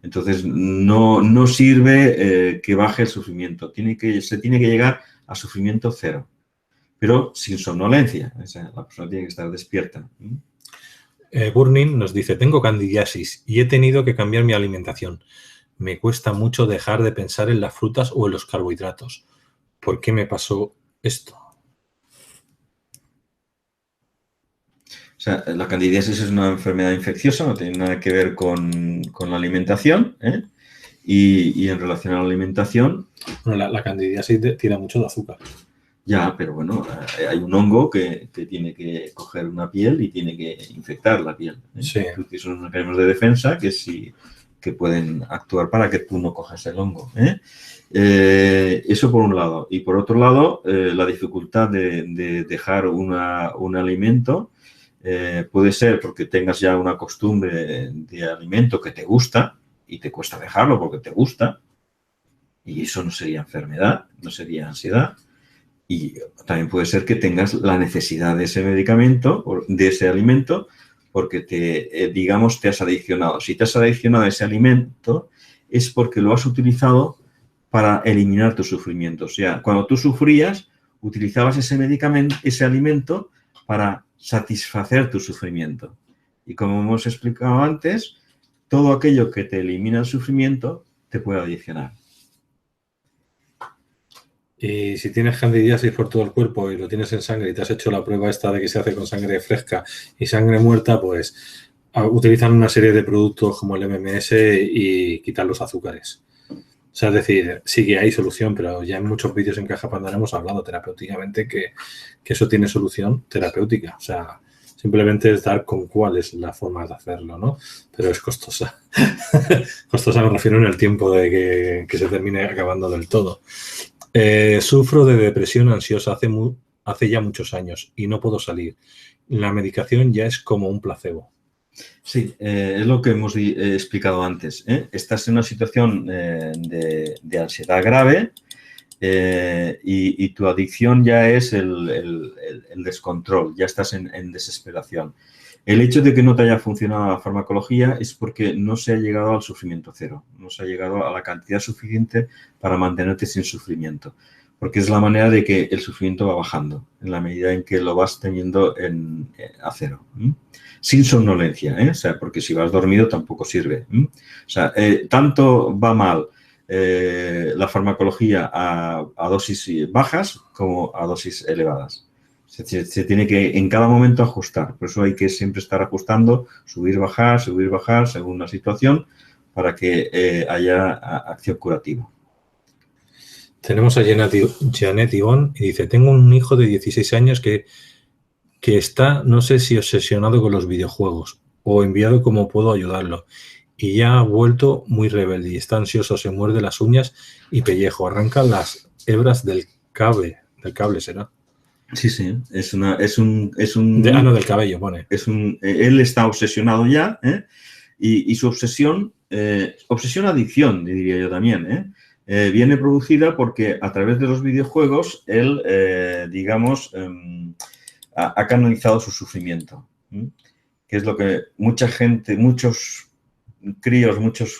Entonces, no sirve que baje el sufrimiento. Se tiene que llegar a sufrimiento cero, pero sin somnolencia. O sea, la persona tiene que estar despierta. Burning nos dice, tengo candidiasis y he tenido que cambiar mi alimentación. Me cuesta mucho dejar de pensar en las frutas o en los carbohidratos. ¿Por qué me pasó esto? O sea, la candidiasis es una enfermedad infecciosa, no tiene nada que ver con la alimentación, ¿eh? Y en relación a la alimentación... Bueno, la candidiasis tira mucho de azúcar. Ya, pero bueno, hay un hongo que tiene que coger una piel y tiene que infectar la piel, ¿eh? Sí. Porque son unos mecanismos de defensa que pueden actuar para que tú no cojas el hongo, ¿eh? Eso por un lado. Y por otro lado, la dificultad de dejar un alimento puede ser porque tengas ya una costumbre de alimento que te gusta y te cuesta dejarlo porque te gusta, y eso no sería enfermedad, no sería ansiedad. Y también puede ser que tengas la necesidad de ese medicamento, de ese alimento, porque digamos, te has adiccionado. Si te has adiccionado a ese alimento es porque lo has utilizado para eliminar tu sufrimiento. O sea, cuando tú sufrías, utilizabas ese medicamento, ese alimento para satisfacer tu sufrimiento. Y como hemos explicado antes, todo aquello que te elimina el sufrimiento te puede adiccionar. Y si tienes candidiasis por todo el cuerpo y lo tienes en sangre y te has hecho la prueba esta de que se hace con sangre fresca y sangre muerta, pues utilizan una serie de productos como el MMS y quitan los azúcares. O sea, es decir, sí que hay solución, pero ya en muchos vídeos en Caja Pandora hemos hablado terapéuticamente que eso tiene solución terapéutica. O sea, simplemente es dar con cuál es la forma de hacerlo, ¿no? Pero es costosa. Costosa me refiero en el tiempo de que se termine acabando del todo. Sufro de depresión ansiosa hace ya muchos años y no puedo salir. La medicación ya es como un placebo. Sí, es lo que hemos explicado antes. Estás en una situación de ansiedad grave y tu adicción ya es el descontrol, ya estás en desesperación. El hecho de que no te haya funcionado la farmacología es porque no se ha llegado al sufrimiento cero, no se ha llegado a la cantidad suficiente para mantenerte sin sufrimiento, porque es la manera de que el sufrimiento va bajando en la medida en que lo vas teniendo a cero. Sin somnolencia, o sea, porque si vas dormido tampoco sirve. O sea, tanto va mal la farmacología a dosis bajas como a dosis elevadas. Se tiene que en cada momento ajustar, por eso hay que siempre estar ajustando, subir, bajar, según la situación, para que haya acción curativa. Tenemos a Janet Ivonne y dice, tengo un hijo de 16 años que está, no sé si obsesionado con los videojuegos o enviado cómo puedo ayudarlo. Y ya ha vuelto muy rebelde y está ansioso, se muerde las uñas y pellejo, arranca las hebras del cable será. Sí, sí, no, del cabello, pone. Él está obsesionado ya, y su obsesión, adicción, diría yo también, viene producida porque a través de los videojuegos él, digamos, ha canalizado su sufrimiento, que es lo que mucha gente, muchos críos, muchas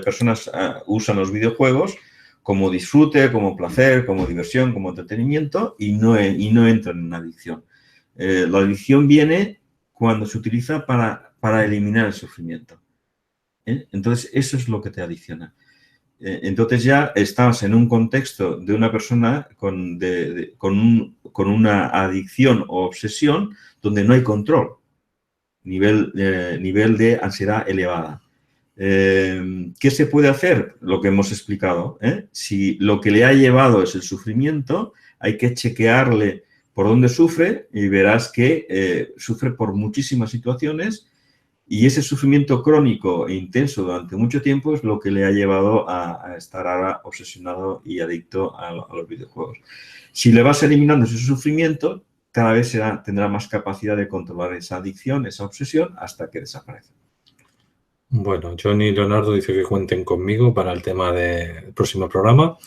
personas usan los videojuegos como disfrute, como placer, como diversión, como entretenimiento y no entran en adicción. La adicción viene cuando se utiliza para eliminar el sufrimiento. Entonces, eso es lo que te adicciona. Entonces ya estás en un contexto de una persona con una adicción o obsesión donde no hay control, nivel de ansiedad elevada. ¿Qué se puede hacer? Lo que hemos explicado. Si lo que le ha llevado es el sufrimiento, hay que chequearle por dónde sufre y verás que sufre por muchísimas situaciones y ese sufrimiento crónico e intenso durante mucho tiempo es lo que le ha llevado a estar ahora obsesionado y adicto a los videojuegos. Si le vas eliminando ese sufrimiento, cada vez tendrá más capacidad de controlar esa adicción, esa obsesión, hasta que desaparece. Bueno, Johnny Leonardo dice que cuenten conmigo para el tema del próximo programa.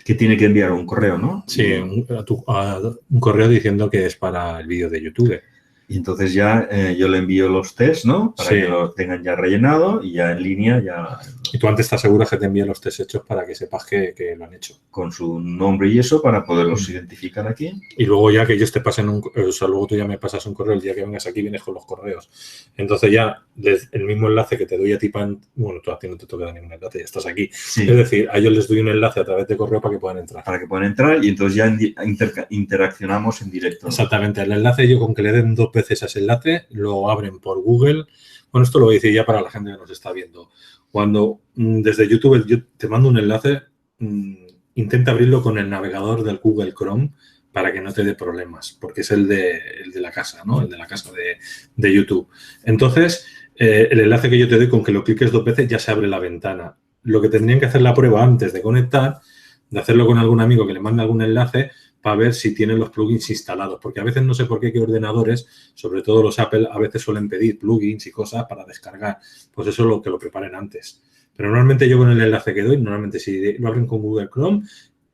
Que tiene que enviar un correo, ¿no? Sí, un correo diciendo que es para el vídeo de YouTube. Y entonces ya yo le envío los tests, ¿no? Para que lo tengan ya rellenado y ya en línea ya... Y tú antes te aseguras que te envíen los tests hechos para que sepas que lo han hecho. Con su nombre y eso para poderlos identificar aquí. Y luego ya que ellos te pasen luego tú ya me pasas un correo, el día que vengas aquí vienes con los correos. Entonces ya el mismo enlace que te doy a ti, bueno, tú a ti no te toca dar ningún enlace, ya estás aquí. Sí. Es decir, a ellos les doy un enlace a través de correo para que puedan entrar. Para que puedan entrar y entonces ya interaccionamos en directo. Exactamente, el enlace yo con que le den 2 veces a ese enlace, lo abren por Google. Bueno, esto lo voy a decir ya para la gente que nos está viendo. Cuando desde YouTube yo te mando un enlace, intenta abrirlo con el navegador del Google Chrome para que no te dé problemas, porque es el de la casa, ¿no? El de la casa de YouTube. Entonces, el enlace que yo te doy, con que lo cliques 2 veces, ya se abre la ventana. Lo que tendrían que hacer la prueba antes de conectar, de hacerlo con algún amigo que le mande algún enlace, para ver si tienen los plugins instalados, porque a veces no sé por qué ordenadores, sobre todo los Apple, a veces suelen pedir plugins y cosas para descargar. Pues eso es lo que lo preparen antes. Pero normalmente yo con el enlace que doy, normalmente si lo abren con Google Chrome,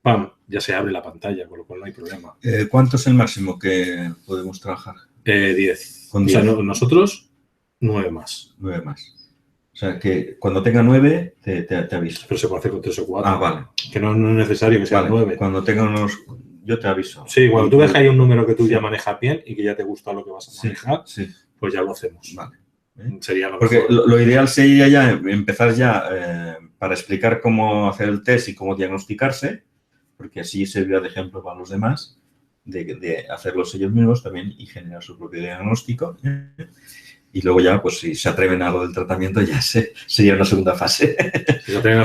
¡pam!, ya se abre la pantalla, con lo cual no hay problema. ¿Cuánto es el máximo que podemos trabajar? 10. Con 10. O sea, nosotros 9 más. 9 más. O sea, que cuando tenga 9, te aviso. Pero se puede hacer con 3 o 4. Ah, vale. Que no es necesario que sea 9. Cuando tenga unos... Yo te aviso. Sí, cuando tú ves que hay un número que tú ya manejas bien y que ya te gusta lo que vas a manejar, pues ya lo hacemos. Vale. Sería lo Porque mejor. Lo ideal sería ya empezar ya para explicar cómo hacer el test y cómo diagnosticarse. porque así servirá de ejemplo para los demás, de hacerlos ellos mismos también y generar su propio diagnóstico. Y luego ya, pues si se atreven a lo del tratamiento, ya sería una segunda fase. Si se atreven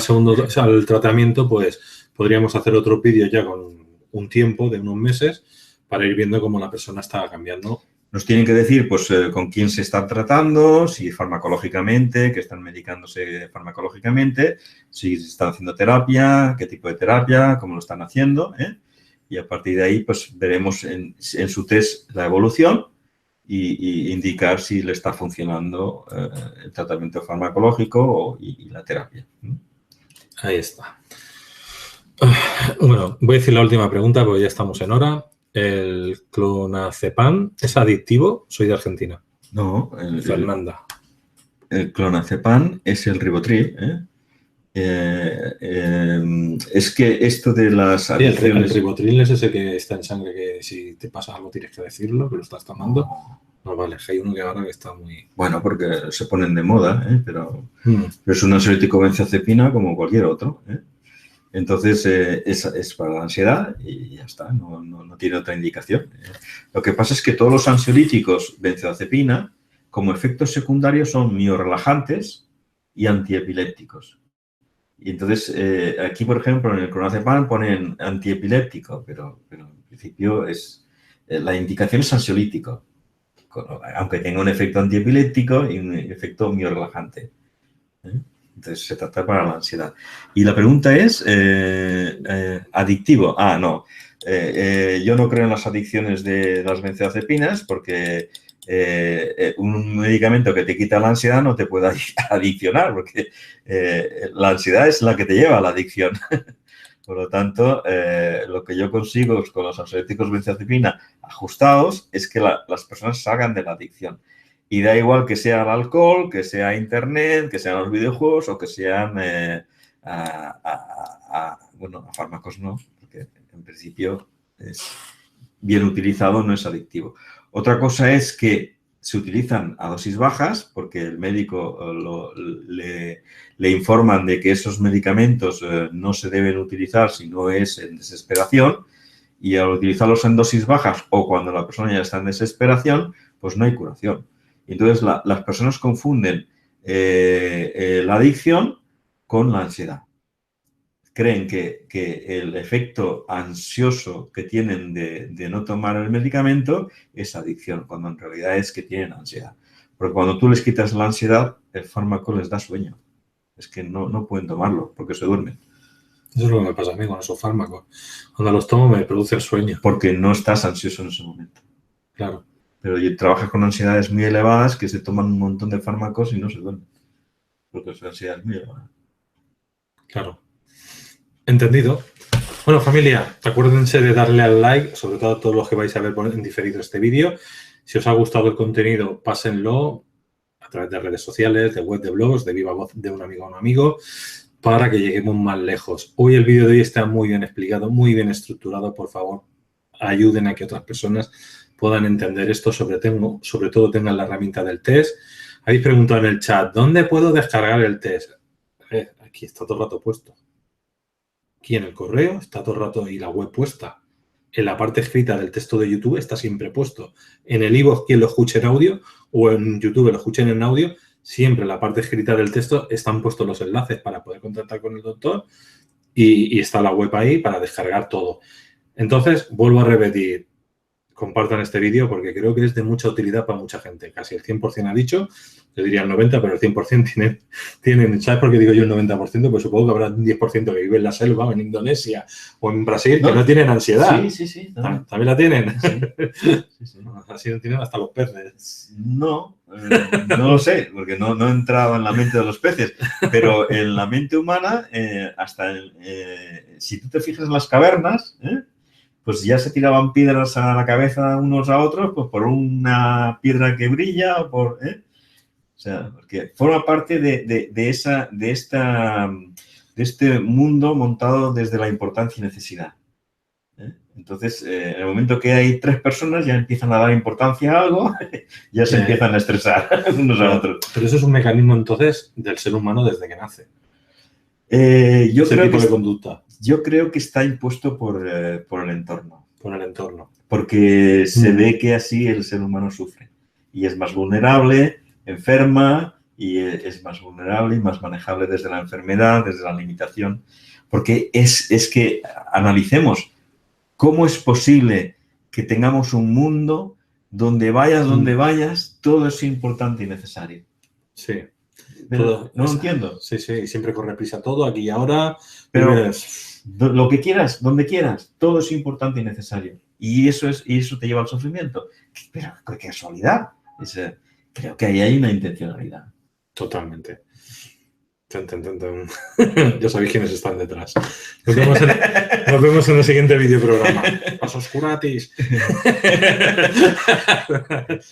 al tratamiento, pues podríamos hacer otro vídeo ya con un tiempo de unos meses para ir viendo cómo la persona está cambiando. Nos tienen que decir, pues, con quién se están tratando, si farmacológicamente, que están medicándose farmacológicamente, si se están haciendo terapia, qué tipo de terapia, cómo lo están haciendo, ¿eh? Y a partir de ahí, pues, veremos en su test la evolución y indicar si le está funcionando el tratamiento farmacológico y la terapia. Ahí está. Bueno, voy a decir la última pregunta porque ya estamos en hora. ¿El clonazepam es adictivo? Soy de Argentina. No. Fernanda. El clonazepam es el Rivotril, es que esto de las El adicciones... Rivotril es ese que está en sangre, que si te pasa algo tienes que decirlo, que lo estás tomando. No, vale, hay uno que ahora que está muy... Bueno, porque se ponen de moda, pero es un ansiolítico benzodiazepina como cualquier otro. Entonces, es para la ansiedad y ya está, no tiene otra indicación. Lo que pasa es que todos los ansiolíticos benzodiazepina, como efectos secundarios, son miorelajantes y antiepilépticos. Y entonces, aquí, por ejemplo, en el clonazepam ponen antiepiléptico, pero en principio la indicación es ansiolítico, aunque tenga un efecto antiepiléptico y un efecto miorelajante. Entonces, se trata para la ansiedad. Y la pregunta es, ¿adictivo? No. Yo no creo en las adicciones de las benzodiazepinas porque un medicamento que te quita la ansiedad no te puede adiccionar porque la ansiedad es la que te lleva a la adicción. Por lo tanto, lo que yo consigo con los ansiolíticos benzodiazepina ajustados es que las personas salgan de la adicción. Y da igual que sea el alcohol, que sea internet, que sean los videojuegos o que sean bueno, a fármacos no, porque en principio bien utilizado no es adictivo. Otra cosa es que se utilizan a dosis bajas porque el médico le informan de que esos medicamentos no se deben utilizar si no es en desesperación y al utilizarlos en dosis bajas o cuando la persona ya está en desesperación, pues no hay curación. Entonces, las personas confunden la adicción con la ansiedad. Creen que el efecto ansioso que tienen de no tomar el medicamento es adicción, cuando en realidad es que tienen ansiedad. Porque cuando tú les quitas la ansiedad, el fármaco les da sueño. Es que no pueden tomarlo porque se duermen. Eso es lo que me pasa a mí con esos fármacos. Cuando los tomo me produce el sueño. Porque no estás ansioso en ese momento. Claro. Pero trabajas con ansiedades muy elevadas que se toman un montón de fármacos y no se duermen. Porque su ansiedad es muy elevada. Claro. Entendido. Bueno, familia, acuérdense de darle al like, sobre todo a todos los que vais a ver en diferido este vídeo. Si os ha gustado el contenido, pásenlo a través de redes sociales, de web, de blogs, de viva voz de un amigo a un amigo, para que lleguemos más lejos. Hoy el vídeo de hoy está muy bien explicado, muy bien estructurado. Por favor, ayuden a que otras personas puedan entender esto, sobre todo tengan la herramienta del test. Habéis preguntado en el chat, ¿dónde puedo descargar el test? Aquí está todo el rato puesto. Aquí en el correo está todo el rato y la web puesta. En la parte escrita del texto de YouTube está siempre puesto. En el iVoox, quien lo escuche en audio, o en YouTube lo escuchen en audio, siempre en la parte escrita del texto están puestos los enlaces para poder contactar con el doctor y está la web ahí para descargar todo. Entonces, vuelvo a repetir, compartan este vídeo porque creo que es de mucha utilidad para mucha gente. Casi el 100% ha dicho, yo diría el 90%, pero el 100% tienen. ¿Sabes por qué digo yo el 90%? Pues supongo que habrá un 10% que vive en la selva, o en Indonesia o en Brasil, que no tienen ansiedad. Sí. ¿También la tienen? Sí. Así lo tienen hasta los peces. No lo sé, porque no he entrado en la mente de los peces, pero en la mente humana, si tú te fijas en las cavernas, pues ya se tiraban piedras a la cabeza unos a otros, pues por una piedra que brilla o por... O sea, porque forma parte de este mundo montado desde la importancia y necesidad. Entonces, en el momento que hay 3 personas ya empiezan a dar importancia a algo, ya se empiezan a estresar unos a otros. Pero eso es un mecanismo, entonces, del ser humano desde que nace. Yo ese creo tipo que de conducta. Yo creo que está impuesto por el entorno. Por el entorno. Porque se ve que así el ser humano sufre. Y es más vulnerable, enferma, y es más vulnerable y más manejable desde la enfermedad, desde la limitación. Porque es que analicemos cómo es posible que tengamos un mundo donde vayas, todo es importante y necesario. Sí. Pero no lo entiendo. Sí, sí, siempre corre prisa todo, aquí y ahora. Pero lo que quieras, donde quieras, todo es importante y necesario. Y eso te lleva al sufrimiento. Pero qué casualidad. Creo que ahí hay una intencionalidad. Totalmente. Ya sabéis quiénes están detrás. Nos vemos en el siguiente videoprograma. Los Oscuratis.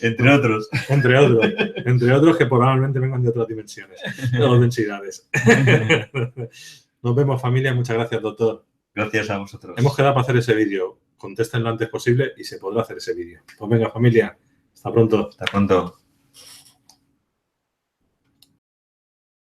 Entre otros. Entre otros que probablemente vengan de otras dimensiones, de otras densidades. Nos vemos, familia. Muchas gracias, doctor. Gracias a vosotros. Hemos quedado para hacer ese vídeo. Contesten lo antes posible y se podrá hacer ese vídeo. Pues venga, familia. Hasta pronto. Hasta pronto.